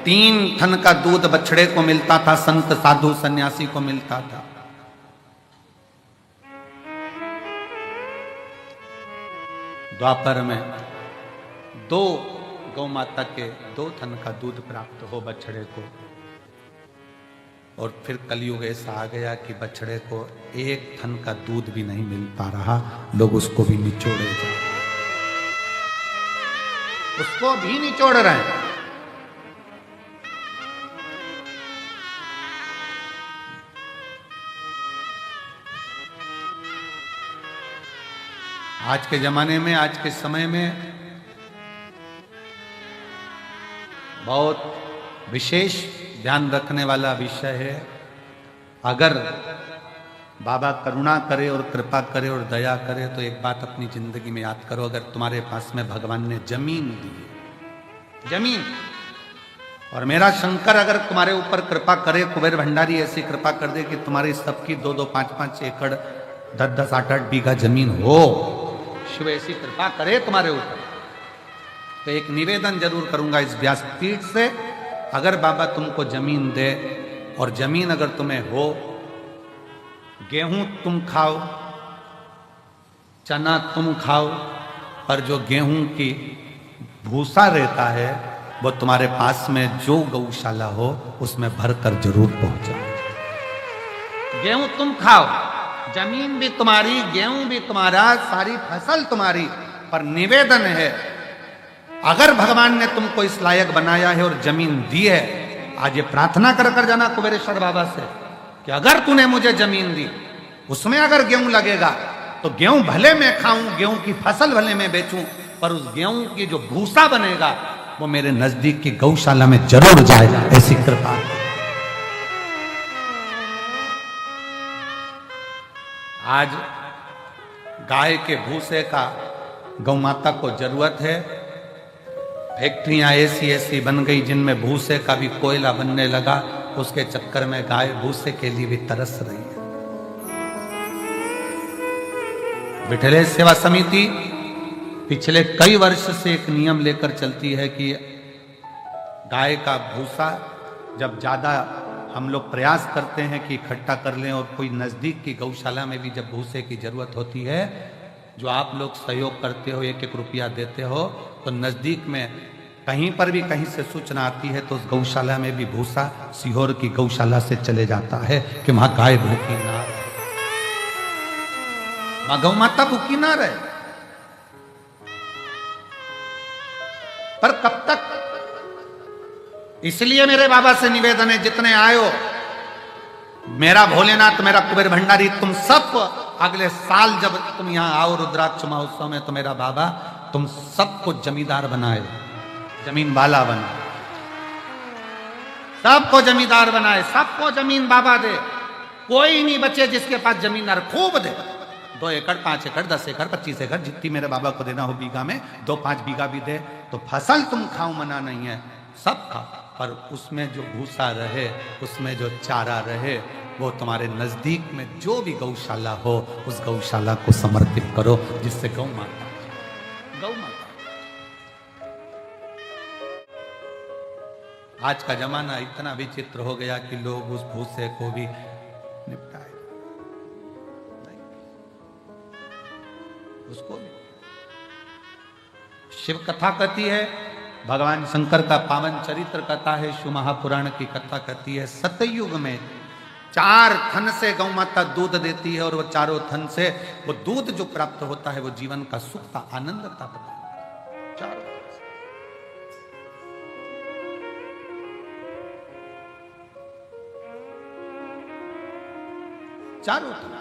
3 थन का दूध बछड़े को मिलता था, संत साधु सन्यासी को मिलता था। द्वापर में 2 गौ माता के 2 थन का दूध प्राप्त हो बछड़े को, और फिर कलयुग ऐसा आ गया कि बछड़े को 1 थन का दूध भी नहीं मिल पा रहा, लोग उसको भी निचोड़े जा रहे, उसको भी निचोड़ रहे हैं। आज के जमाने में, आज के समय में बहुत विशेष ध्यान रखने वाला विषय है। अगर बाबा करुणा करे और कृपा करे और दया करे तो एक बात अपनी जिंदगी में याद करो, अगर तुम्हारे पास में भगवान ने जमीन दी है, जमीन, और मेरा शंकर अगर तुम्हारे ऊपर कृपा करे, कुबेर भंडारी ऐसी कृपा कर दे कि तुम्हारी सबकी 2-2, 5-5 एकड़, 10-10, 8-8 बीघा जमीन हो, शिव ऐसी कृपा करे तुम्हारे ऊपर, तो एक निवेदन जरूर करूंगा इस व्यासपीठ से, अगर बाबा तुमको जमीन दे, और जमीन अगर तुम्हें हो, गेहूं तुम खाओ, चना तुम खाओ, और जो गेहूं की भूसा रहता है वो तुम्हारे पास में जो गौशाला हो उसमें भरकर जरूर पहुंचाओ। गेहूं तुम खाओ, जमीन भी तुम्हारी, गेहूं भी तुम्हारा, सारी फसल तुम्हारी, पर निवेदन है अगर भगवान ने तुमको इस लायक बनाया है और जमीन दी है, आज ये प्रार्थना कर जाना कुबेरेश्वर बाबा से कि अगर तूने मुझे जमीन दी, उसमें अगर गेहूं लगेगा तो गेहूं भले मैं खाऊं, गेहूं की फसल भले मैं बेचूं, पर उस गेहूं की जो भूसा बनेगा वो मेरे नजदीक की गौशाला में जरूर जाए, ऐसी कृपा। आज गाय के भूसे का गौ माता को जरूरत है। फैक्ट्रियां ऐसी बन गई जिनमें भूसे का भी कोयला बनने लगा, उसके चक्कर में गाय भूसे के लिए भी तरस रही है। विठलेश सेवा समिति पिछले कई वर्ष से एक नियम लेकर चलती है कि गाय का भूसा जब ज्यादा हम लोग प्रयास करते हैं कि इकट्ठा कर लें, और कोई नजदीक की गौशाला में भी जब भूसे की जरूरत होती है, जो आप लोग सहयोग करते हो, 1-1 रुपया देते हो, तो नजदीक में कहीं पर भी कहीं से सूचना आती है तो उस गौशाला में भी भूसा सीहोर की गौशाला से चले जाता है कि वहां गाय भूखी ना रहे, वहां गौ माता भूखी ना रहे। पर कब तक? इसलिए मेरे बाबा से निवेदन है, जितने आयो, मेरा भोलेनाथ, मेरा कुबेर भंडारी, तुम सब अगले साल जब तुम यहां आओ रुद्राक्ष महोत्सव में, तो मेरा बाबा तुम सबको जमींदार बनाए, जमीन वाला बनाए, सबको जमींदार बनाए, सबको जमीन बाबा दे, कोई नहीं बचे जिसके पास जमीन खूब दे, 2 एकड़, 5 एकड़, 10 एकड़, 25 एकड़, जितनी मेरे बाबा को देना हो बीघा में, 2-5 बीघा भी दे, तो फसल तुम खाओ, मना नहीं है, सब खाओ, पर उसमें जो भूसा रहे, उसमें जो चारा रहे, वो तुम्हारे नजदीक में जो भी गौशाला हो उस गौशाला को समर्पित करो, जिससे गौ माता। आज का जमाना इतना विचित्र हो गया कि लोग उस भूसे को भी निपटाए, उसको भी। शिव कथा कहती है, भगवान शंकर का पावन चरित्र कथा है, शिव महापुराण की कथा कहती है, सतयुग में 4 थन से गौ माता दूध देती है, और वो चारों थन से वो दूध जो प्राप्त होता है वो जीवन का सुख का आनंद का पता है। चारों थन।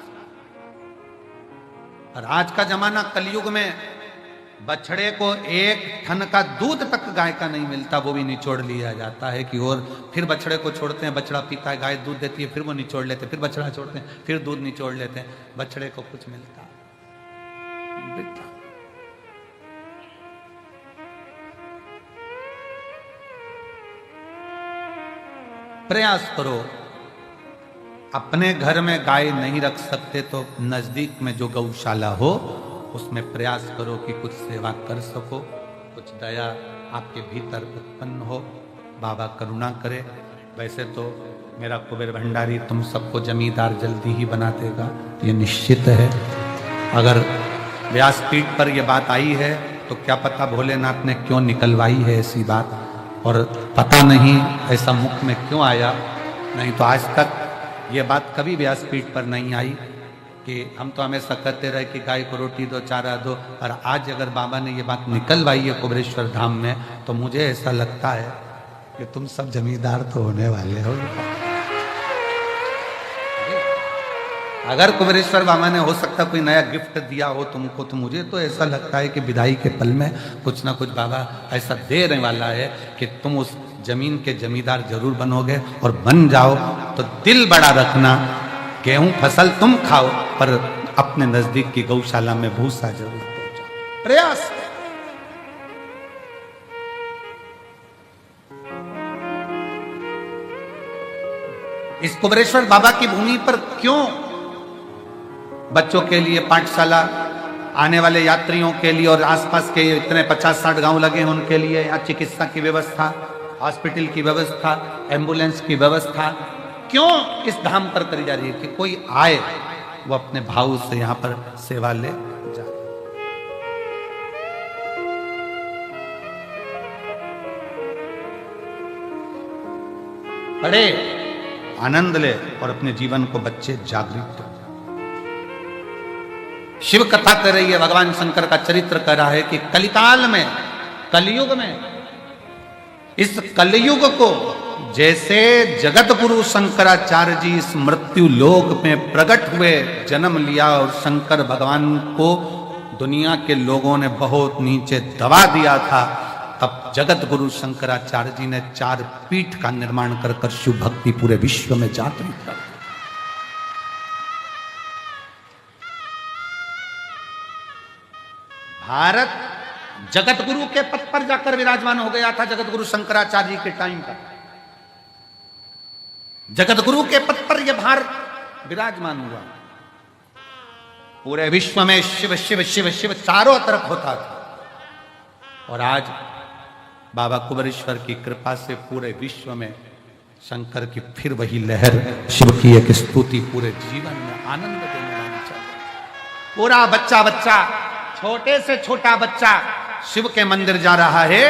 और आज का जमाना कलयुग में बछड़े को 1 थन का दूध तक गाय का नहीं मिलता, वो भी निचोड़ लिया जाता है कि और फिर बछड़े को छोड़ते हैं, बछड़ा पीता है, गाय दूध देती है, फिर वो निचोड़ लेते हैं, फिर बछड़ा छोड़ते हैं, फिर दूध निचोड़ लेते हैं, बछड़े को कुछ मिलता। प्रयास करो, अपने घर में गाय नहीं रख सकते तो नजदीक में जो गौशाला हो उसमें प्रयास करो कि कुछ सेवा कर सको, कुछ दया आपके भीतर उत्पन्न हो, बाबा करुणा करे। वैसे तो मेरा कुबेर भंडारी तुम सबको जमींदार जल्दी ही बना देगा, ये निश्चित है। अगर व्यासपीठ पर यह बात आई है तो क्या पता भोलेनाथ ने क्यों निकलवाई है ऐसी बात, और पता नहीं ऐसा मुख में क्यों आया, नहीं तो आज तक ये बात कभी व्यासपीठ पर नहीं आई कि हम तो हमेशा कहते रहे कि गाय को रोटी दो, चारा दो, और आज अगर बाबा ने ये बात निकलवाई है कुबेरेश्वर धाम में, तो मुझे ऐसा लगता है कि तुम सब जमींदार तो होने वाले हो। अगर कुबेरेश्वर बाबा ने हो सकता कोई नया गिफ्ट दिया हो तुमको, तो मुझे तो ऐसा लगता है कि विदाई के पल में कुछ ना कुछ बाबा ऐसा देने वाला है कि तुम उस जमीन के जमींदार जरूर बनोगे, और बन जाओ तो दिल बड़ा रखना, गेहूं फसल तुम खाओ, पर अपने नजदीक की गौशाला में भूसा जरूर पहुंचाओ। प्रयास। इस कुबेरेश्वर बाबा की भूमि पर क्यों बच्चों के लिए पाठशाला, आने वाले यात्रियों के लिए और आसपास के इतने 50-60 गांव लगे हैं उनके लिए यहाँ चिकित्सा की व्यवस्था, हॉस्पिटल की व्यवस्था, एम्बुलेंस की व्यवस्था क्यों इस धाम पर करी जा रही है कि कोई आए वो अपने भाव से यहाँ पर सेवा ले जाए। पढ़े, आनंद ले और अपने जीवन को बच्चे जागृत कर। शिव कथा कर रही है, भगवान शंकर का चरित्र कर रहा है कि कलिकाल में, कलयुग में, इस कलयुग को जैसे जगत गुरु शंकराचार्य जी इस मृत्यु लोक में प्रकट हुए, जन्म लिया और शंकर भगवान को दुनिया के लोगों ने बहुत नीचे दबा दिया था, तब जगत गुरु शंकराचार्य जी ने 4 पीठ का निर्माण कर कर शिव भक्ति पूरे विश्व में जागृत कर। भारत जगत गुरु के पद पर जाकर विराजमान हो गया था। जगत गुरु शंकराचार्य जी के टाइम पर जगत गुरु के पद पर यह भारत विराजमान हुआ। पूरे विश्व में शिव शिव शिव शिव चारों तरफ होता था। और आज बाबा कुबेरेश्वर की कृपा से पूरे विश्व में शंकर की फिर वही लहर, शिव की एक स्तुति पूरे जीवन में आनंद देने वाली चल रही। पूरा बच्चा बच्चा, छोटे से छोटा बच्चा शिव के मंदिर जा रहा है।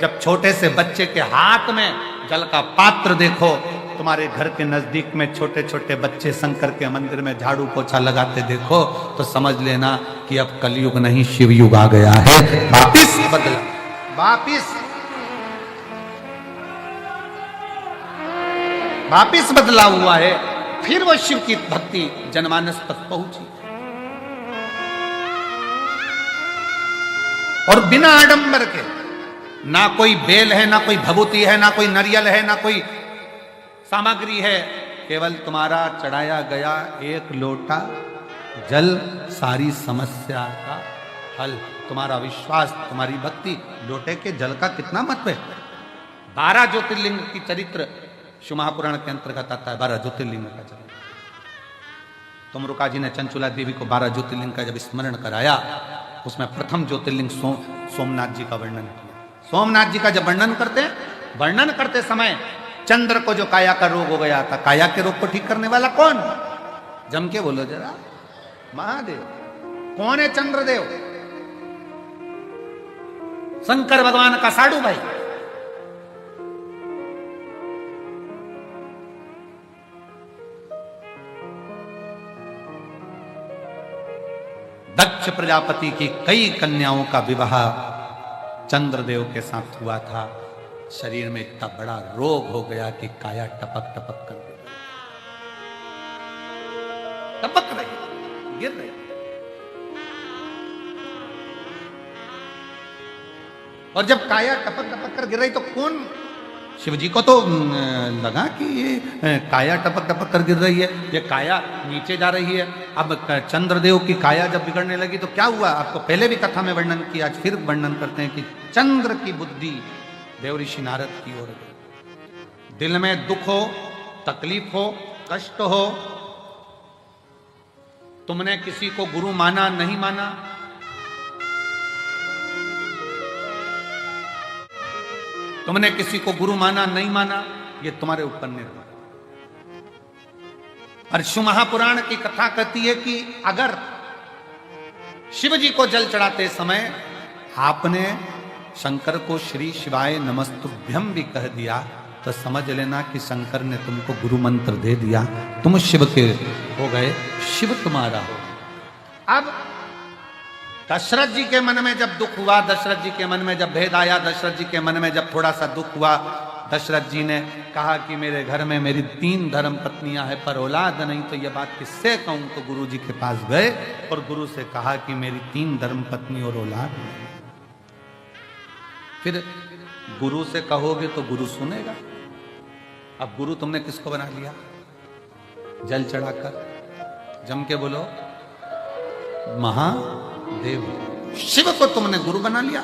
जब छोटे से बच्चे के हाथ में जल का पात्र देखो, तुम्हारे घर के नजदीक में छोटे छोटे बच्चे शंकर के मंदिर में झाड़ू पोछा लगाते देखो, तो समझ लेना कि अब कलयुग नहीं शिव युग आ गया है। वापिस बदला, वापिस बदला हुआ है। फिर वो शिव की भक्ति जनमानस तक पहुंची। और बिना आडंबर के, ना कोई बेल है, ना कोई भभूति है, ना कोई नारियल है, ना कोई सामग्री है, केवल तुम्हारा चढ़ाया गया एक लोटा जल सारी समस्या का हल। तुम्हारा विश्वास, तुम्हारी भक्ति, लोटे के जल का कितना महत्व है। 12 ज्योतिर्लिंग की चरित्र शिव महापुराण के अंतर्गत आता है। 12 ज्योतिर्लिंग का चरित्र। तुमरुका जी ने चंचुला देवी को 12 ज्योतिर्लिंग का जब स्मरण कराया, उसमें प्रथम ज्योतिर्लिंग सोमनाथ जी का वर्णन किया। सोमनाथ जी का जब वर्णन करते समय चंद्र को जो काया का रोग हो गया था, काया के रोग को ठीक करने वाला कौन? जम के बोलो जरा, महादेव। कौन है चंद्रदेव? शंकर भगवान का साडू भाई। दक्ष प्रजापति की कई कन्याओं का विवाह चंद्रदेव के साथ हुआ था। शरीर में इतना बड़ा रोग हो गया कि काया टपक टपक कर टपक रही, गिर रही। और जब काया टपक टपक कर गिर रही तो कौन? शिव जी को तो लगा कि ये काया टपक टपक कर गिर रही है, ये काया नीचे जा रही है। अब चंद्रदेव की काया जब बिगड़ने लगी तो क्या हुआ? आपको पहले भी कथा में वर्णन किया, आज फिर वर्णन करते हैं कि चंद्र की बुद्धि देव ऋषि नारद की ओर गई। दिल में दुख हो, तकलीफ हो, कष्ट हो, तुमने किसी को गुरु माना नहीं माना, तुमने किसी को गुरु माना नहीं माना, ये तुम्हारे ऊपर निर्भर। और शिव महापुराण की कथा कहती है कि अगर शिव जी को जल चढ़ाते समय आपने शंकर को श्री शिवाय नमस्तुभ्यम भी कह दिया, तो समझ लेना कि शंकर ने तुमको गुरु मंत्र दे दिया, तुम शिव के हो गए, शिव तुम्हारा हो। अब दशरथ जी के मन में जब दुख हुआ, दशरथ जी के मन में जब भेद आया, दशरथ जी के मन में जब थोड़ा सा दुख हुआ, दशरथ जी ने कहा कि मेरे घर में मेरी 3 धर्म पत्नियां हैं पर औलाद नहीं, तो यह बात किससे कहूं? तो गुरु जी के पास गए और गुरु से कहा कि मेरी 3 धर्म पत्नी और औलाद नहीं। फिर गुरु से कहोगे तो गुरु सुनेगा। अब गुरु तुमने किसको बना लिया? जल चढ़ाकर जम के बोलो महादेव, शिव को तुमने गुरु बना लिया।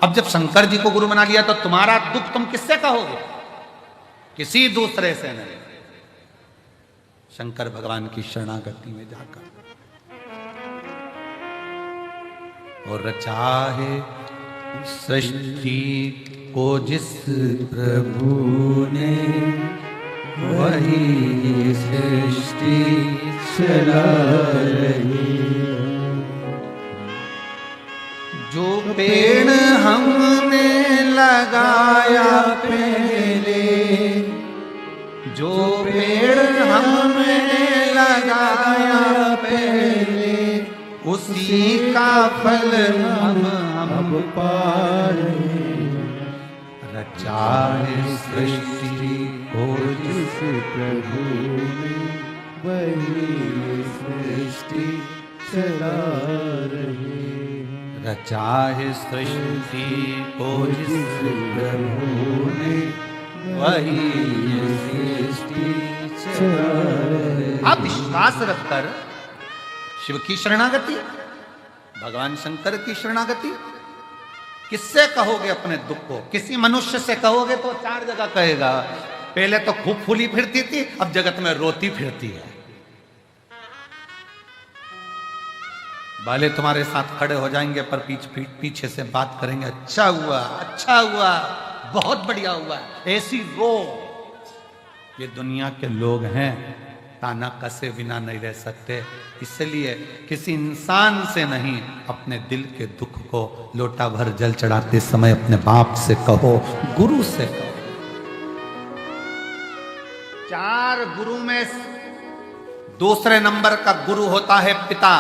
अब जब शंकर जी को गुरु बना लिया तो तुम्हारा दुख तुम किससे कहोगे? किसी दूसरे से नहीं, शंकर भगवान की शरणागति में जाकर। और चाहे सृष्टि को जिस प्रभु ने, वही सृष्टि चला रही। जो पेड़ हमने लगाया पहले, जो पेड़ हमने लगाया पहले उसी का फल हम पा रहे हैं। रचा है सृष्टि को जिस प्रभु ने वही सृष्टि चला रहे हैं। रचा है सृष्टि को जिस प्रभु ने वही सृष्टि चला रहे हैं। आप विश्वास रखकर शिव की शरणागति, भगवान शंकर की शरणागति, किससे कहोगे अपने दुख को? किसी मनुष्य से कहोगे तो 4 जगह कहेगा। पहले तो खूब फूली फिरती थी, अब जगत में रोती फिरती है। वाले तुम्हारे साथ खड़े हो जाएंगे पर पीछे से बात करेंगे, अच्छा हुआ, अच्छा हुआ, बहुत बढ़िया हुआ, ऐसी रो। ये दुनिया के लोग हैं, ताना कसे बिना नहीं रह सकते। इसलिए किसी इंसान से नहीं, अपने दिल के दुख को लोटा भर जल चढ़ाते समय अपने बाप से कहो, गुरु से कहो। 4 गुरु में दूसरे नंबर का गुरु होता है पिता।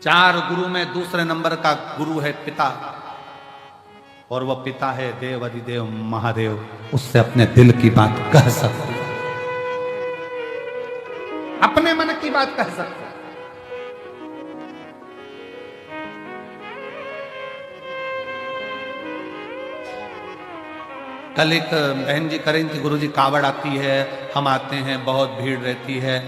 4 गुरु में दूसरे नंबर का गुरु है पिता, और वह पिता है देव अधिदेव महादेव। उससे अपने दिल की बात कह सकते, अपने मन की बात कह सकते। कल एक बहन जी कह रही थी, गुरुजी कावड़ आती है, हम आते हैं, बहुत भीड़ रहती है,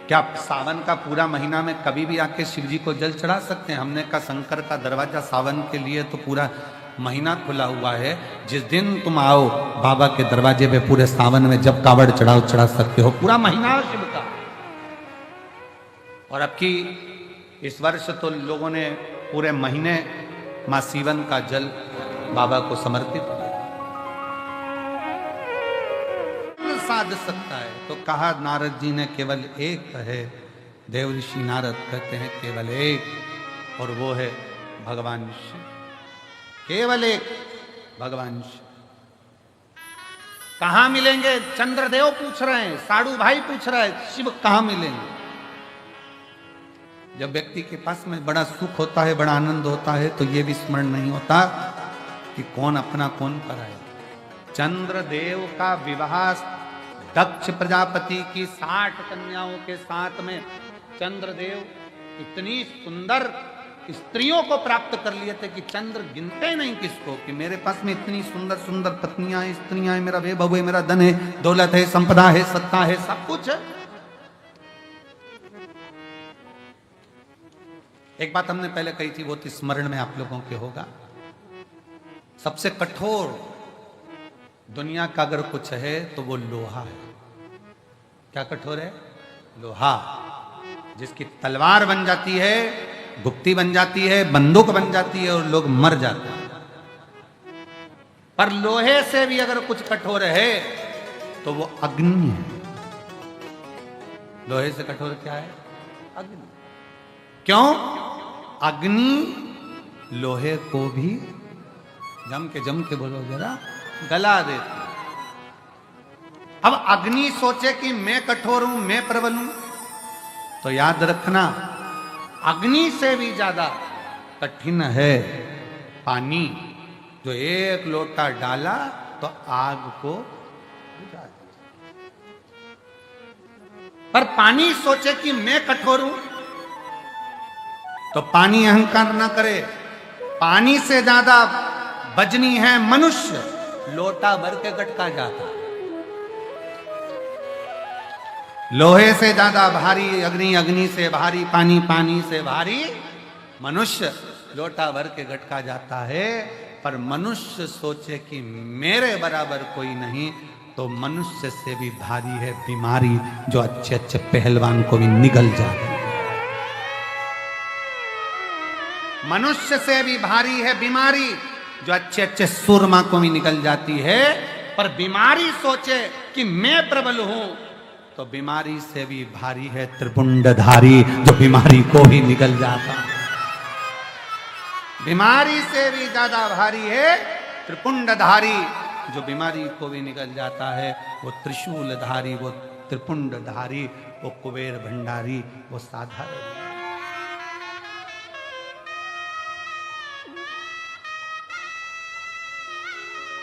क्या सावन का पूरा महीना में कभी भी आके शिव जी को जल चढ़ा सकते हैं? हमने कहा शंकर का दरवाजा सावन के लिए तो पूरा महीना खुला हुआ है। जिस दिन तुम आओ बाबा के दरवाजे पे पूरे सावन में जब कावड़ चढ़ाओ चढ़ा सकते हो, पूरा महीना शिव का। और अब की इस वर्ष तो लोगों ने पूरे महीने मां सीवन का जल बाबा को समर्पित किया। साध सकता है तो कहा नारद जी ने केवल एक है, देव ऋषि नारद कहते हैं केवल एक, और वो है भगवान शिव। केवल एक भगवान शिव। कहां मिलेंगे? चंद्रदेव पूछ रहे हैं, साड़ू भाई पूछ रहा है, शिव कहां मिलेंगे? जब व्यक्ति के पास में बड़ा सुख होता है, बड़ा आनंद होता है, तो ये भी स्मरण नहीं होता कि कौन अपना कौन पराया। चंद्रदेव का विवाह दक्ष प्रजापति की 60 कन्याओं के साथ में चंद्रदेव इतनी सुंदर स्त्रियों को प्राप्त कर लिए थे कि चंद्र गिनते नहीं किसको, कि मेरे पास में इतनी सुंदर सुंदर पत्नियां हैं, स्त्रियां हैं, मेरा वैभव है, मेरा धन है, दौलत है, संपदा है, सत्ता है, सब कुछ है। एक बात हमने पहले कही थी, वो तो स्मरण में आप लोगों के होगा। सबसे कठोर दुनिया का अगर कुछ है तो वो लोहा है। क्या कठोर है? लोहा। जिसकी तलवार बन जाती है, गुप्ती बन जाती है, बंदूक बन जाती है, और लोग मर जाते हैं। पर लोहे से भी अगर कुछ कठोर है तो वो अग्नि है। लोहे से कठोर क्या है? अग्नि। क्यों? अग्नि लोहे को भी जम के बोलो जरा, गला देती। अब अग्नि सोचे कि मैं कठोर हूं, मैं प्रबल हूं, तो याद रखना अग्नि से भी ज्यादा कठिन है पानी। जो एक लोटा डाला तो आग को बुझा दिया। पर पानी सोचे कि मैं कठोर हूं, तो पानी अहंकार ना करे। पानी से ज्यादा बजनी है मनुष्य, लोटा भर के गटका जाता। लोहे से ज्यादा भारी अग्नि, अग्नि से भारी पानी, पानी से भारी मनुष्य, लोटा भर के गटका जाता है। पर मनुष्य सोचे कि मेरे बराबर कोई नहीं, तो मनुष्य से भी भारी है बीमारी, जो अच्छे अच्छे पहलवान को भी निगल जाती है। मनुष्य से भी भारी है बीमारी, जो अच्छे अच्छे सूरमा को भी निकल जाती है। पर बीमारी सोचे कि मैं प्रबल हूं, तो बीमारी से भी भारी है त्रिपुंडधारी, जो बीमारी को भी निगल जाता है। बीमारी से भी ज्यादा भारी है त्रिपुंडधारी, जो बीमारी को भी निकल जाता है, वो त्रिशूलधारी, वो त्रिपुंडधारी, वो कुबेर भंडारी, वो साधारण,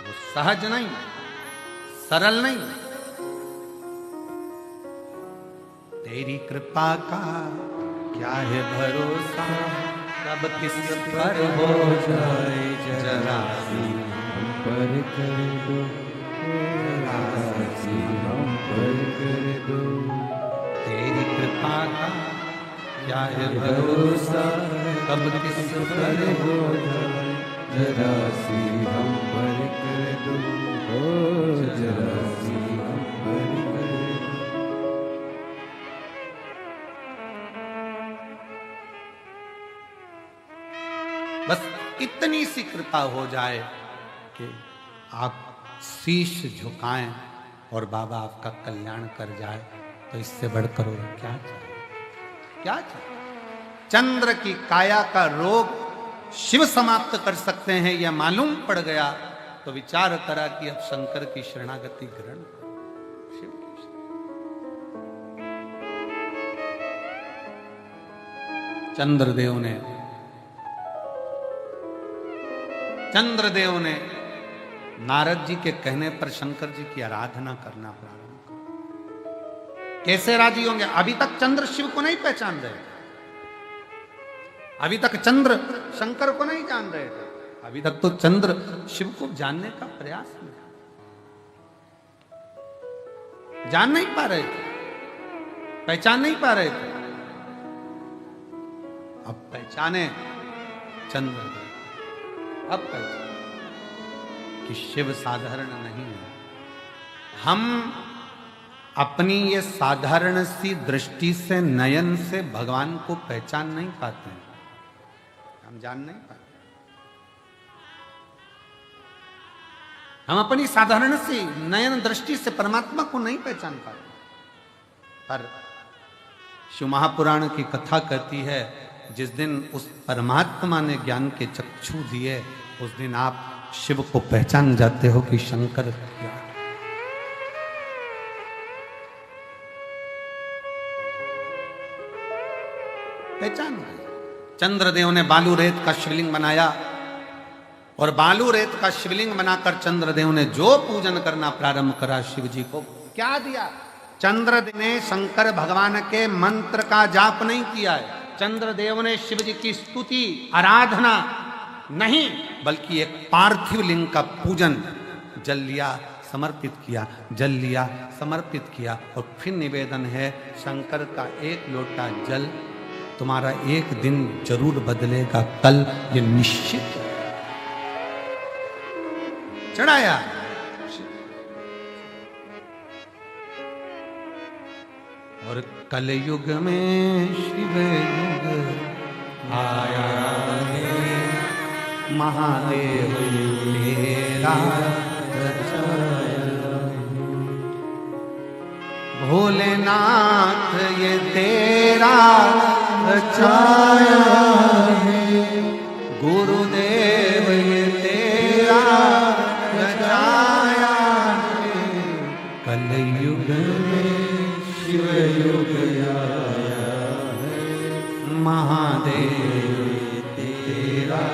वो सहज नहीं, सरल नहीं। तेरी कृपा का क्या है भरोसा, कब किस पर हो जाए जरा सी हम पर कर दो, जरा सी हम पर कर दो। तेरी कृपा का क्या है भरोसा, कब किस पर हो जाए जरा सी हम पर कर दो, जरा सी हम पर कर दो। बस इतनी सी कृपा हो जाए कि आप शीश झुकाएं और बाबा आपका कल्याण कर जाए, तो इससे बढ़कर और क्या चाहिए, क्या चाहिए। चंद्र की काया का रोग शिव समाप्त कर सकते हैं, यह मालूम पड़ गया तो विचार करा कि अब शंकर की शरणागति ग्रहण करो, शिव की चंद्रदेव ने नारद जी के कहने पर शंकर जी की आराधना करना प्रारंभ किया। कैसे राजी होंगे? अभी तक चंद्र शिव को नहीं पहचान रहे थे, अभी तक चंद्र शंकर को नहीं जान रहे थे, अभी तक तो चंद्र शिव को जानने का प्रयास में, जान नहीं पा रहे थे, पहचान नहीं पा रहे थे। अब पहचाने चंद्र, अब पहचाने कि शिव साधारण नहीं है। हम अपनी ये साधारण सी दृष्टि से, नयन से भगवान को पहचान नहीं पाते हैं, हम जान नहीं पाते। हम अपनी साधारण सी नयन दृष्टि से परमात्मा को नहीं पहचान पाते। पर शिव महापुराण की कथा कहती है, जिस दिन उस परमात्मा ने ज्ञान के चक्षु दिए, उस दिन आप शिव को पहचान जाते हो कि शंकर क्या। पहचान गए। चंद्रदेव ने बालू रेत का शिवलिंग बनाया, और बालू रेत का शिवलिंग बनाकर चंद्रदेव ने जो पूजन करना प्रारंभ करा, शिव जी को क्या दिया? चंद्रदेव ने शंकर भगवान के मंत्र का जाप नहीं किया है, चंद्रदेव ने शिव जी की स्तुति आराधना नहीं, बल्कि एक पार्थिव लिंग का पूजन, जल लिया समर्पित किया, जल लिया समर्पित किया, और फिर निवेदन है, शंकर का एक लोटा जल तुम्हारा एक दिन जरूर बदलेगा, कल ये निश्चित। चढ़ाया। और कलयुग में शिव युग आया है, महादेव तेरा रचाया, भोलेनाथ ये तेरा रचाया है, गुरुदेव ये तेरा रचाया है, कलयुग में शिव युग आया है, महादेव तेरा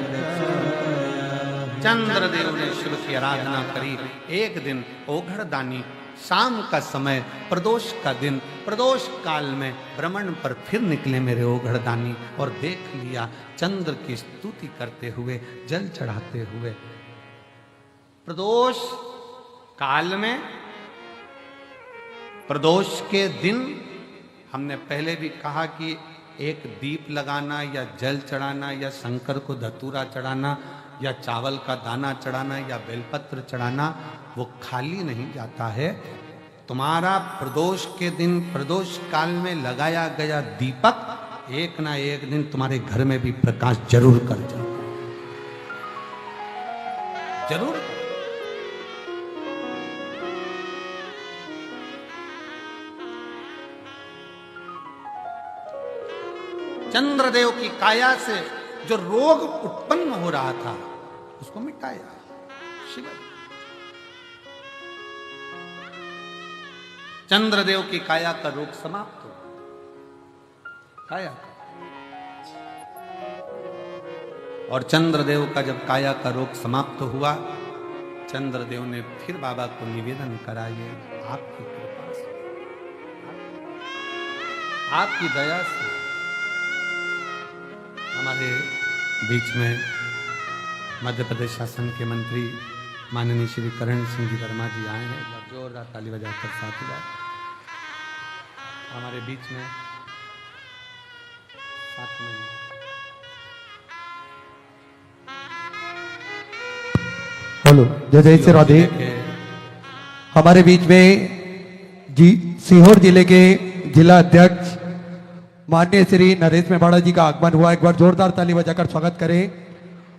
रचाया। चंद्रदेव ने शिव की आराधना करी। एक दिन ओघड़दानी, शाम का समय, प्रदोष का दिन, प्रदोष काल में भ्रमण पर फिर निकले मेरे ओघड़दानी, और देख लिया चंद्र की स्तुति करते हुए, जल चढ़ाते हुए। प्रदोष काल में, प्रदोष के दिन, हमने पहले भी कहा कि एक दीप लगाना या जल चढ़ाना या शंकर को धतूरा चढ़ाना या चावल का दाना चढ़ाना या बेलपत्र चढ़ाना, वो खाली नहीं जाता है। तुम्हारा प्रदोष के दिन, प्रदोष काल में लगाया गया दीपक एक ना एक दिन तुम्हारे घर में भी प्रकाश जरूर कर जाए, जरूर। चंद्रदेव की काया से जो रोग उत्पन्न हो रहा था, उसको मिटाया शिव। चंद्रदेव की काया का रोग समाप्त हो, काया का। और चंद्रदेव का जब काया का रोग समाप्त हुआ, चंद्रदेव ने फिर बाबा को निवेदन करा, ये आपकी कृपा से, आपकी दया से। हमारे बीच में मध्य प्रदेश शासन के मंत्री माननीय श्री करण सिंह जी वर्मा जी आए हैं। जोरदार ताली बजाकर साथ हुआ हमारे बीच में, साथ में हेलो जय जय श्री राधे। हमारे बीच में सीहोर जिले के जिला अध्यक्ष माननीय श्री नरेश मेवाड़ा जी का आगमन हुआ। एक बार जोरदार ताली बजाकर स्वागत करें।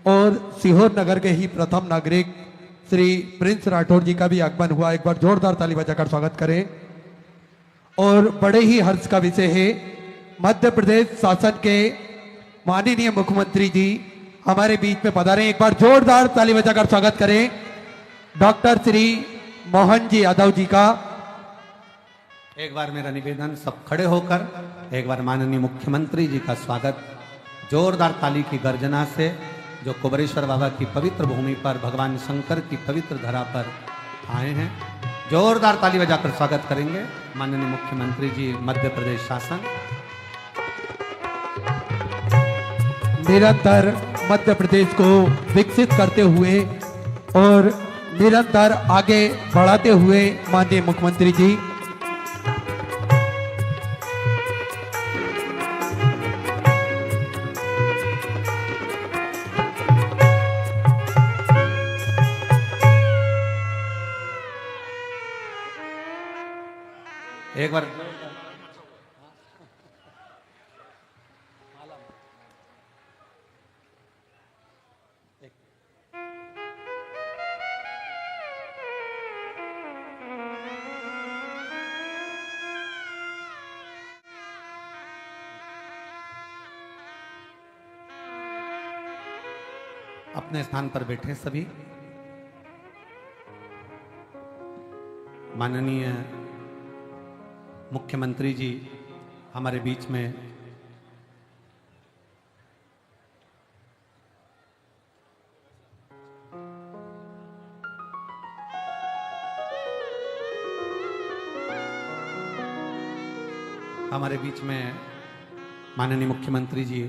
और सीहोर नगर के ही प्रथम नागरिक श्री प्रिंस राठौर जी का भी आगमन हुआ। एक बार जोरदार ताली बजाकर स्वागत करें। और बड़े ही हर्ष का विषय है, मध्य प्रदेश शासन के माननीय मुख्यमंत्री जी हमारे बीच में पधारे। एक बार जोरदार ताली बजाकर स्वागत करें डॉक्टर श्री मोहन जी यादव जी का। एक बार मेरा निवेदन, सब खड़े होकर एक बार माननीय मुख्यमंत्री जी का स्वागत जोरदार ताली की गर्जना से, जो कुबरेश्वर बाबा की पवित्र भूमि पर, भगवान शंकर की पवित्र धरा पर आए हैं। जोरदार ताली बजाकर स्वागत करेंगे माननीय मुख्यमंत्री जी मध्य प्रदेश शासन। निरंतर मध्य प्रदेश को विकसित करते हुए और निरंतर आगे बढ़ाते हुए माननीय मुख्यमंत्री जी एक बार अपने स्थान पर बैठे सभी। माननीय मुख्यमंत्री जी हमारे बीच में माननीय मुख्यमंत्री जी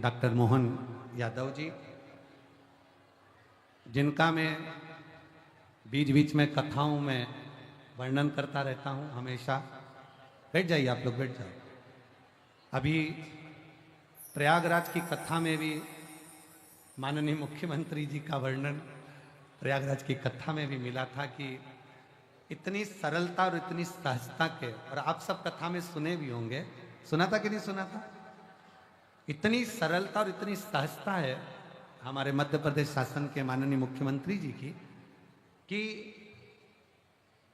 डॉक्टर मोहन यादव जी, जिनका मैं बीच बीच में कथाओं में वर्णन करता रहता हूं हमेशा। बैठ जाइए आप लोग, बैठ जाइए। अभी प्रयागराज की कथा में भी माननीय मुख्यमंत्री जी का वर्णन प्रयागराज की कथा में भी मिला था कि इतनी सरलता और इतनी सहजता के, और आप सब कथा में सुने भी होंगे, सुना था कि नहीं सुना था? इतनी सरलता और इतनी सहजता है हमारे मध्य प्रदेश शासन के माननीय मुख्यमंत्री जी की, कि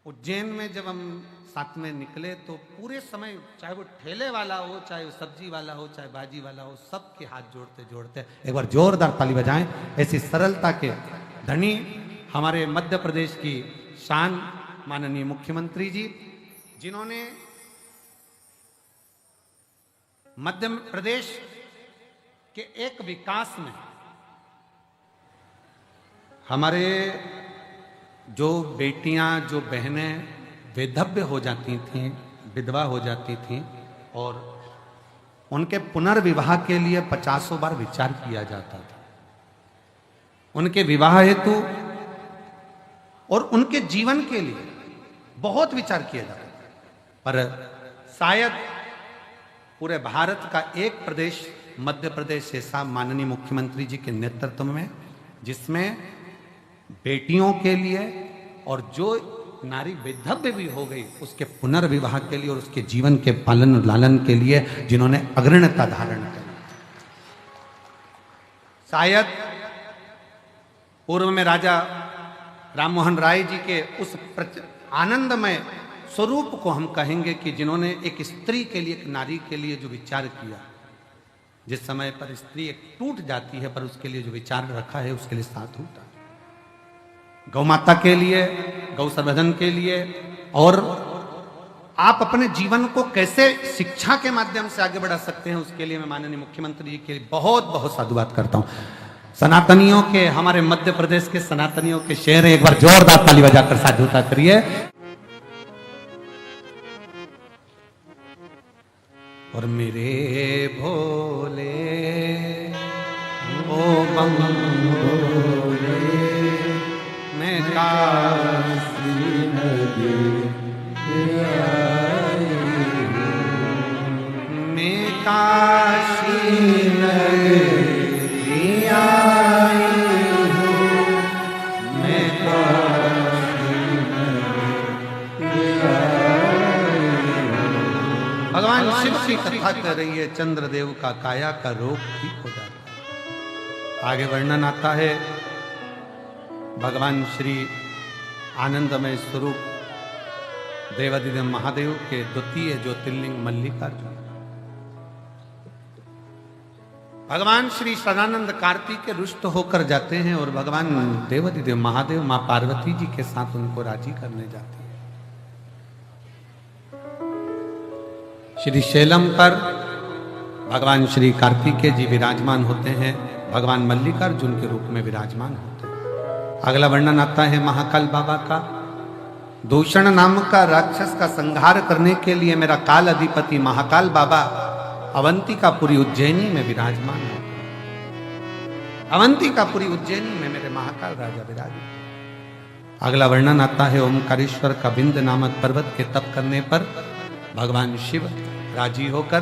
उज्जैन में जब हम साथ में निकले तो पूरे समय, चाहे वो ठेले वाला हो, चाहे वो सब्जी वाला हो, चाहे भाजी वाला हो, सबके हाथ जोड़ते जोड़ते एक बार जोरदार ताली बजाएं। ऐसी सरलता के धनी हमारे मध्य प्रदेश की शान माननीय मुख्यमंत्री जी, जिन्होंने मध्य प्रदेश के एक विकास में हमारे जो बेटियां, जो बहनें वेधव्य हो जाती थीं, विधवा हो जाती थीं, और उनके पुनर्विवाह के लिए 50 बार विचार किया जाता था। उनके विवाह हेतु और उनके जीवन के लिए बहुत विचार किया जाता था, पर शायद पूरे भारत का एक प्रदेश मध्य प्रदेश ऐसा माननीय मुख्यमंत्री जी के नेतृत्व में, जिसमें बेटियों के लिए और जो नारी विधव्य भी हो गई उसके पुनर्विवाह के लिए और उसके जीवन के पालन लालन के लिए जिन्होंने अग्रणता धारण करी। शायद पूर्व में राजा राममोहन राय जी के उस आनंदमय स्वरूप को हम कहेंगे कि जिन्होंने एक स्त्री के लिए, एक नारी के लिए जो विचार किया, जिस समय पर स्त्री एक टूट जाती है पर उसके लिए जो विचार रखा है उसके लिए साथ होता है। गौ माता के लिए, गौ संवर्धन के लिए और आप अपने जीवन को कैसे शिक्षा के माध्यम से आगे बढ़ा सकते हैं, उसके लिए मैं माननीय मुख्यमंत्री जी के लिए बहुत बहुत साधुवाद करता हूं। सनातनियों के, हमारे मध्य प्रदेश के सनातनियों के शेर, एक बार जोरदार ताली बजाकर साधुता करिए। और मेरे भोले ओ बम भोले, मैं काशी मैं काशी नगरी आई हूँ, मैं काशी नगरी आई हूँ। भगवान शिव की कथा कर रही है, चंद्रदेव का काया का रोग ठीक हो जाता है। आगे वर्णन आता है भगवान श्री आनंदमय स्वरूप देवादिदेव महादेव के द्वितीय ज्योतिर्लिंग मल्लिकार्जुन। भगवान श्री सदानंद कार्तिक रुष्ट होकर जाते हैं और भगवान देवादिदेव महादेव मां पार्वती जी के साथ उनको राजी करने जाते हैं। श्री शैलम पर भगवान श्री कार्तिकेय जी विराजमान होते हैं, भगवान मल्लिकार्जुन के रूप में विराजमान होते हैं। अगला वर्णन आता है महाकाल बाबा का। दूषण नाम का राक्षस का संहार करने के लिए मेरा काल अधिपति महाकाल बाबा अवंतिकापुरी उज्जैनी में विराजमान है। अवंतिकापुरी उज्जैनी में मेरे महाकाल राजा विराजमान। अगला वर्णन आता है ओमकारेश्वर का बिंद नामक पर्वत के तप करने पर भगवान शिव राजी होकर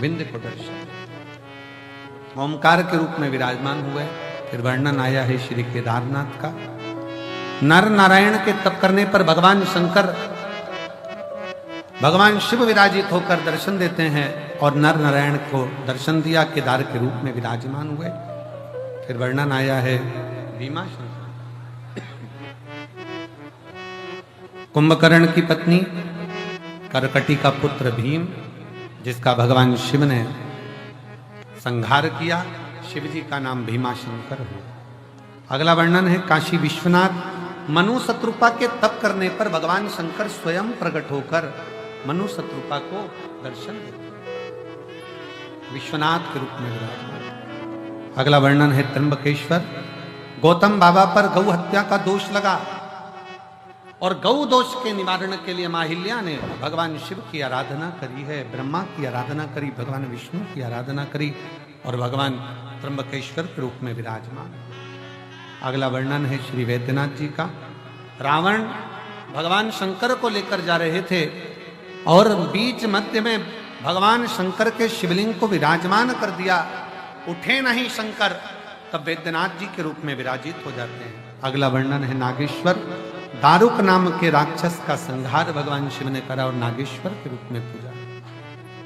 बिंद को दर्शन, ओमकार के रूप में विराजमान हुए। फिर वर्णन आया है श्री केदारनाथ का। नर नारायण के तप करने पर भगवान शंकर, भगवान शिव विराजित होकर दर्शन देते हैं और नर नारायण को दर्शन दिया, केदार के रूप में विराजमान हुए। फिर वर्णन आया है भीमा शंकर, कुंभकर्ण की पत्नी करकटी का पुत्र भीम, जिसका भगवान शिव ने संहार किया, शिव जी का नाम भीमा शंकर हुआ। अगला वर्णन है काशी विश्वनाथ। मनु शत्रुपा के तप करने पर भगवान शंकर स्वयं प्रकट होकर मनु शत्रुपा को दर्शन देते, विश्वनाथ के रूप में विराजमान। अगला वर्णन है त्र्यंबकेश्वर। गौतम बाबा पर गौ हत्या का दोष लगा और गौ दोष के निवारण के लिए माहिल्या ने भगवान शिव की आराधना करी है, ब्रह्मा की आराधना करी, भगवान विष्णु की आराधना करी और भगवान त्र्यंबकेश्वर के रूप में विराजमान। अगला वर्णन है श्री वैद्यनाथ जी का। रावण भगवान शंकर को लेकर जा रहे थे और बीच मध्य में भगवान शंकर के शिवलिंग को विराजमान कर दिया। उठे नहीं शंकर, तब वैद्यनाथ जी के रूप में विराजित हो जाते हैं। अगला वर्णन है नागेश्वर। दारुक नाम के राक्षस का संहार भगवान शिव ने करा और नागेश्वर के रूप में पूजा।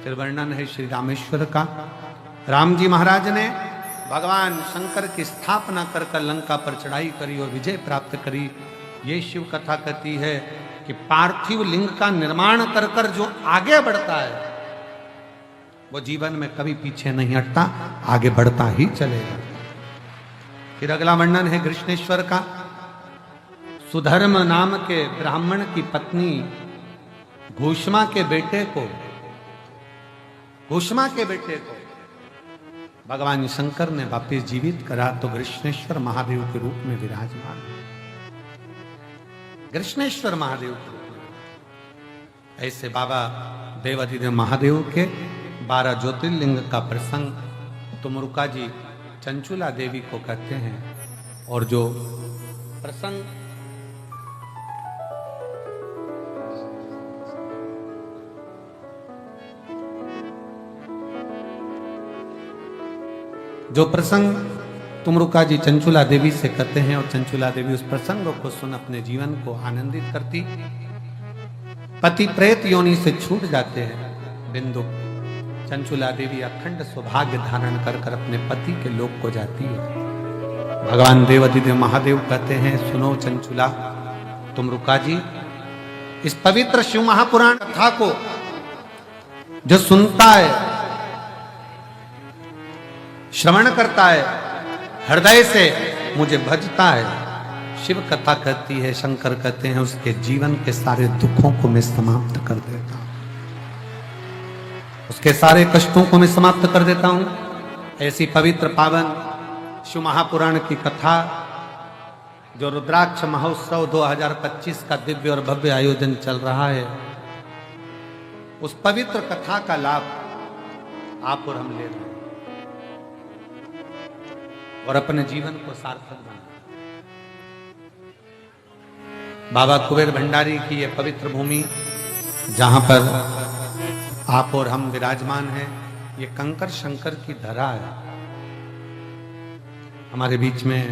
फिर वर्णन है श्री रामेश्वर का। राम जी महाराज ने भगवान शंकर की स्थापना कर कर लंका पर चढ़ाई करी और विजय प्राप्त करी। ये शिव कथा कहती है कि पार्थिव लिंग का निर्माण कर कर जो आगे बढ़ता है वो जीवन में कभी पीछे नहीं हटता, आगे बढ़ता ही चलेगा। फिर अगला वर्णन है कृष्णेश्वर का। सुधर्म नाम के ब्राह्मण की पत्नी घोषमा के बेटे को भगवान शंकर ने वापिस जीवित करा तो कृष्णेश्वर महादेव के रूप में विराजमान। कृष्णेश्वर महादेव के रूप में ऐसे बाबा देवादिदेव महादेव के 12 ज्योतिर्लिंग का प्रसंग तुमरुका जी चंचुला देवी को कहते हैं। और जो प्रसंग तुमरुका जी चंचुला देवी से कहते हैं और चंचुला देवी उस प्रसंग को सुन अपने जीवन को आनंदित करती। पति प्रेत योनि से छूट जाते हैं बिंदु। चंचुला देवी अखंड सौभाग्य धारण कर कर अपने पति के लोक को जाती है। भगवान देवादिदेव महादेव कहते हैं, सुनो चंचुला तुमरुका जी, इस पवित्र शिव महापुराण कथा को जो सुनता है, श्रवण करता है, हृदय से मुझे भजता है, शिव कथा कहती है, शंकर कहते हैं, उसके जीवन के सारे दुखों को मैं समाप्त कर देता हूं, उसके सारे कष्टों को मैं समाप्त कर देता हूं। ऐसी पवित्र पावन शिव महापुराण की कथा जो रुद्राक्ष महोत्सव 2025 का दिव्य और भव्य आयोजन चल रहा है, उस पवित्र कथा का लाभ आप और हम ले रहे हैं और अपने जीवन को सार्थक बना। बाबा कुबेर भंडारी की यह पवित्र भूमि जहां पर आप और हम विराजमान हैं, ये कंकर शंकर की धरा है। हमारे बीच में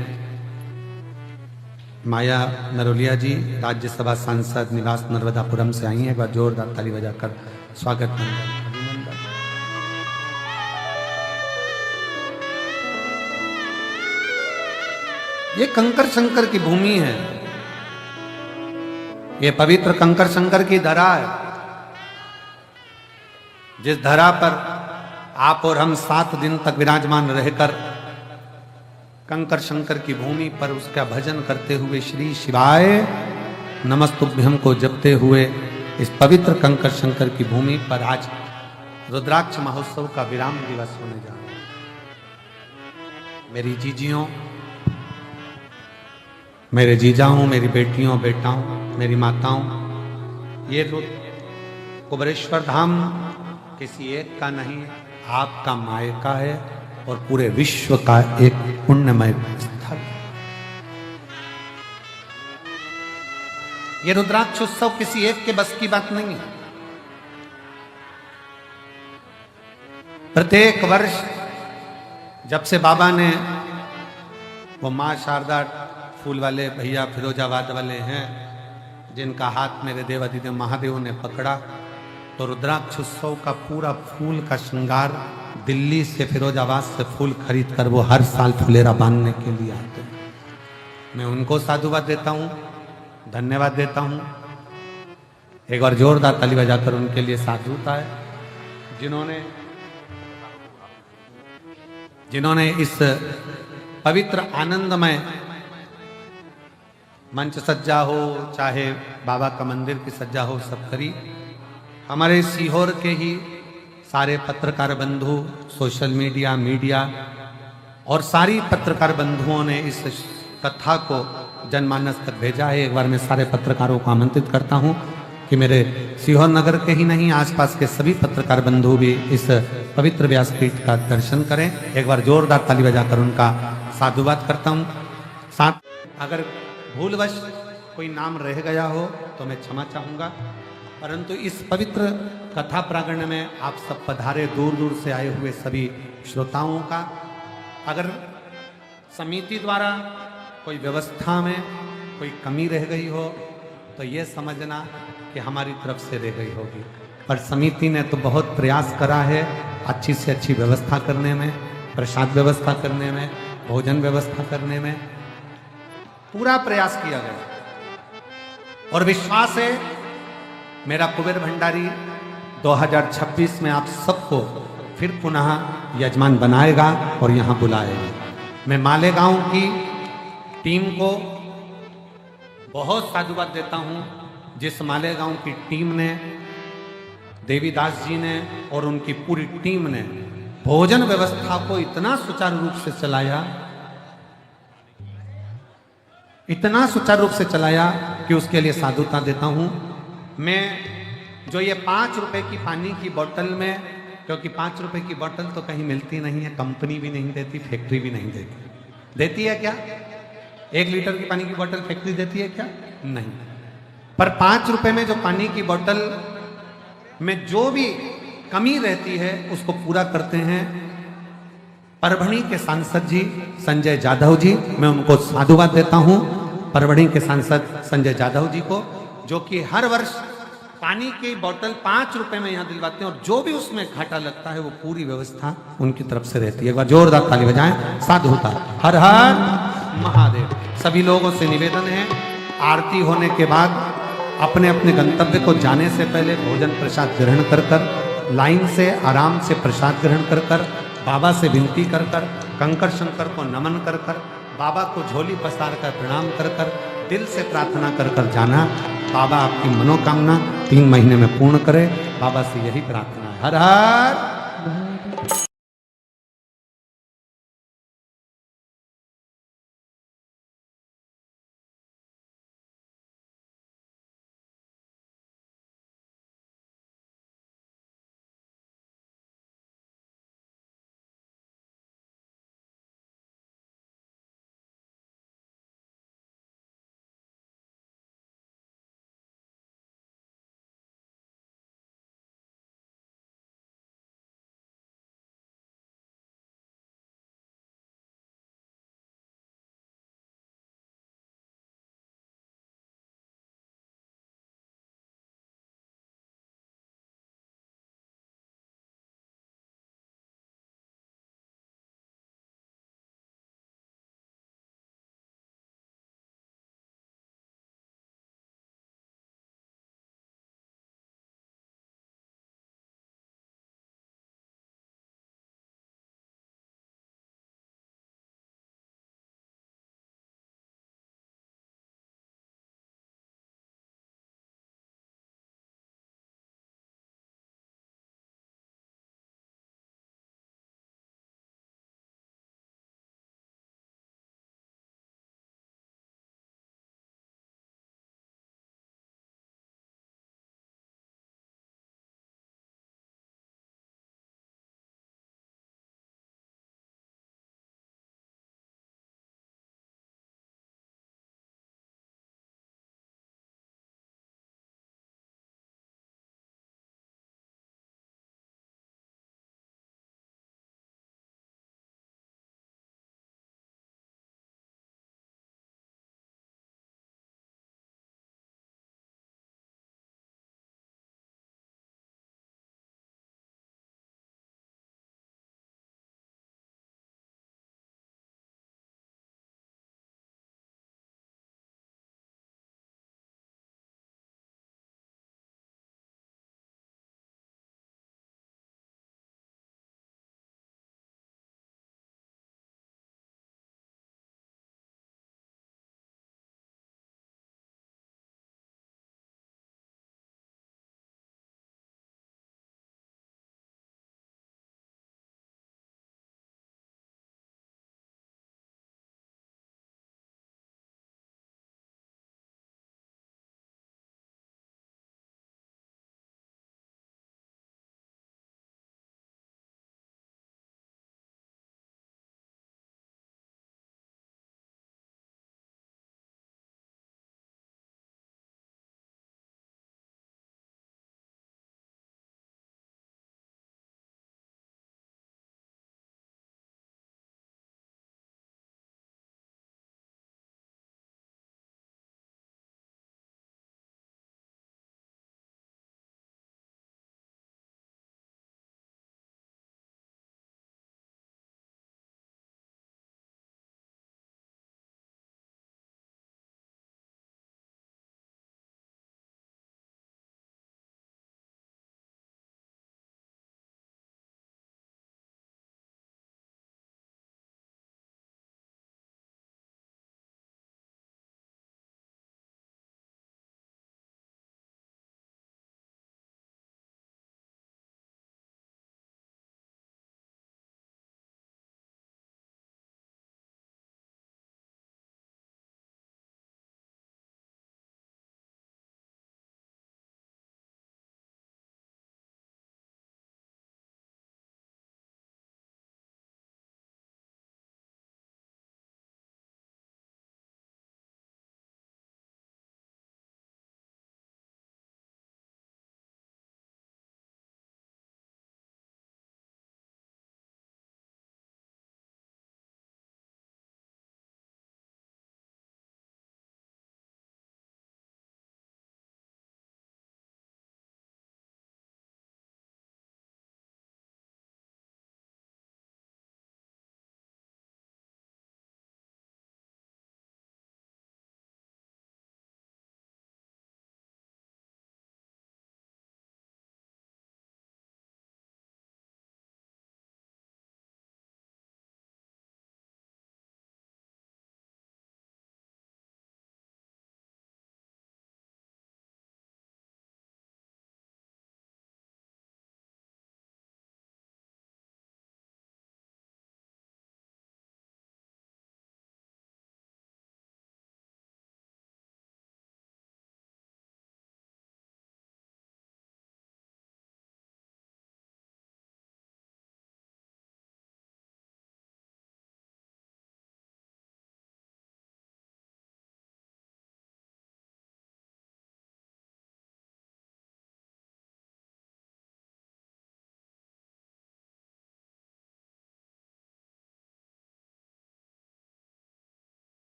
माया नरोलिया जी, राज्यसभा सांसद, निवास नर्मदापुरम से आई हैं। एक बार जोरदार ताली बजाकर स्वागत अभिनंदन। ये कंकर शंकर की भूमि है, ये पवित्र कंकर शंकर की धरा है, जिस धरा पर आप और हम 7 दिन तक विराजमान रहकर कंकर शंकर की भूमि पर उसका भजन करते हुए श्री शिवाय नमस्तुभ्यम को जपते हुए इस पवित्र कंकर शंकर की भूमि पर आज रुद्राक्ष महोत्सव का विराम दिवस होने जा रहा है। मेरी जीजियों, मेरे जीजाओं, मेरी बेटियों, बेटाओं, मेरी माताओं, ये कुबेरेश्वर धाम किसी एक का नहीं, आपका मायका है और पूरे विश्व का एक पुण्यमय स्थल। ये रुद्राक्ष उत्सव किसी एक के बस की बात नहीं है। प्रत्येक वर्ष जब से बाबा ने वो मां शारदा फूल वाले भैया फिरोजाबाद वाले हैं, जिनका हाथ मेरे देवाधिदेव महादेव ने पकड़ा, तो रुद्राक्ष उत्सव का पूरा फूल का श्रृंगार दिल्ली से, फिरोजाबाद से फूल खरीद कर वो हर साल फुलेरा बांधने के लिए आते हैं। मैं उनको साधुवाद देता हूँ, धन्यवाद देता हूँ। एक बार जोरदार ताली बजाकर उनके लिए साधुता है, जिन्होंने इस पवित्र आनंदमय मंच सज्जा हो, चाहे बाबा का मंदिर की सज्जा हो, सब करी। हमारे सीहोर के ही सारे पत्रकार बंधु, सोशल मीडिया और सारी पत्रकार बंधुओं ने इस कथा को जनमानस तक भेजा है। एक बार मैं सारे पत्रकारों को आमंत्रित करता हूं कि मेरे सीहोर नगर के ही नहीं, आसपास के सभी पत्रकार बंधु भी इस पवित्र व्यासपीठ का दर्शन करें। एक बार जोरदार ताली बजाकर उनका साधुवाद करता हूं। साथ अगर भूलवश कोई नाम रह गया हो तो मैं क्षमा चाहूँगा, परंतु इस पवित्र कथा प्रांगण में आप सब पधारे दूर दूर से आए हुए सभी श्रोताओं का, अगर समिति द्वारा कोई व्यवस्था में कोई कमी रह गई हो तो ये समझना कि हमारी तरफ से रह गई होगी, पर समिति ने तो बहुत प्रयास करा है अच्छी से अच्छी व्यवस्था करने में, प्रसाद व्यवस्था करने में, भोजन व्यवस्था करने में पूरा प्रयास किया गया। और विश्वास है मेरा कुबेर भंडारी 2026 में आप सबको फिर पुनः यजमान बनाएगा और यहाँ बुलाएगा। मैं मालेगांव की टीम को बहुत साधुवाद देता हूँ, जिस मालेगांव की टीम ने, देवीदास जी ने और उनकी पूरी टीम ने भोजन व्यवस्था को इतना सुचारू रूप से चलाया, इतना सुचारू रूप से चलाया कि उसके लिए साधुता देता हूँ। मैं जो ये 5 रुपए की पानी की बोतल में, क्योंकि 5 रुपए की बोतल तो कहीं मिलती नहीं है, कंपनी भी नहीं देती, फैक्ट्री भी नहीं देती। देती है क्या? 1 लीटर की पानी की बोतल फैक्ट्री देती है क्या? नहीं। पर 5 रुपए में जो पानी की बोतल में जो भी कमी रहती है उसको पूरा करते हैं परभणी के सांसद जी संजय जाधव जी। मैं उनको साधुवाद देता हूं, परभणी के सांसद संजय जाधव जी को, जो कि हर वर्ष पानी की बोतल 5 रुपए में यहाँ दिलवाते हैं और जो भी उसमें घाटा लगता है वो पूरी व्यवस्था उनकी तरफ से रहती है। एक बार जोरदार ताली बजाएं, साधुता। हर हर महादेव। सभी लोगों से निवेदन है, आरती होने के बाद अपने अपने गंतव्य को जाने से पहले भोजन प्रसाद ग्रहण कर कर, लाइन से आराम से प्रसाद ग्रहण कर कर, बाबा से विनती कर कर, कंकर शंकर को नमन कर कर बाबा को झोली पसार कर प्रणाम कर कर दिल से प्रार्थना कर कर जाना। बाबा आपकी मनोकामना 3 महीने में पूर्ण करे। बाबा से यही प्रार्थना है। हर हर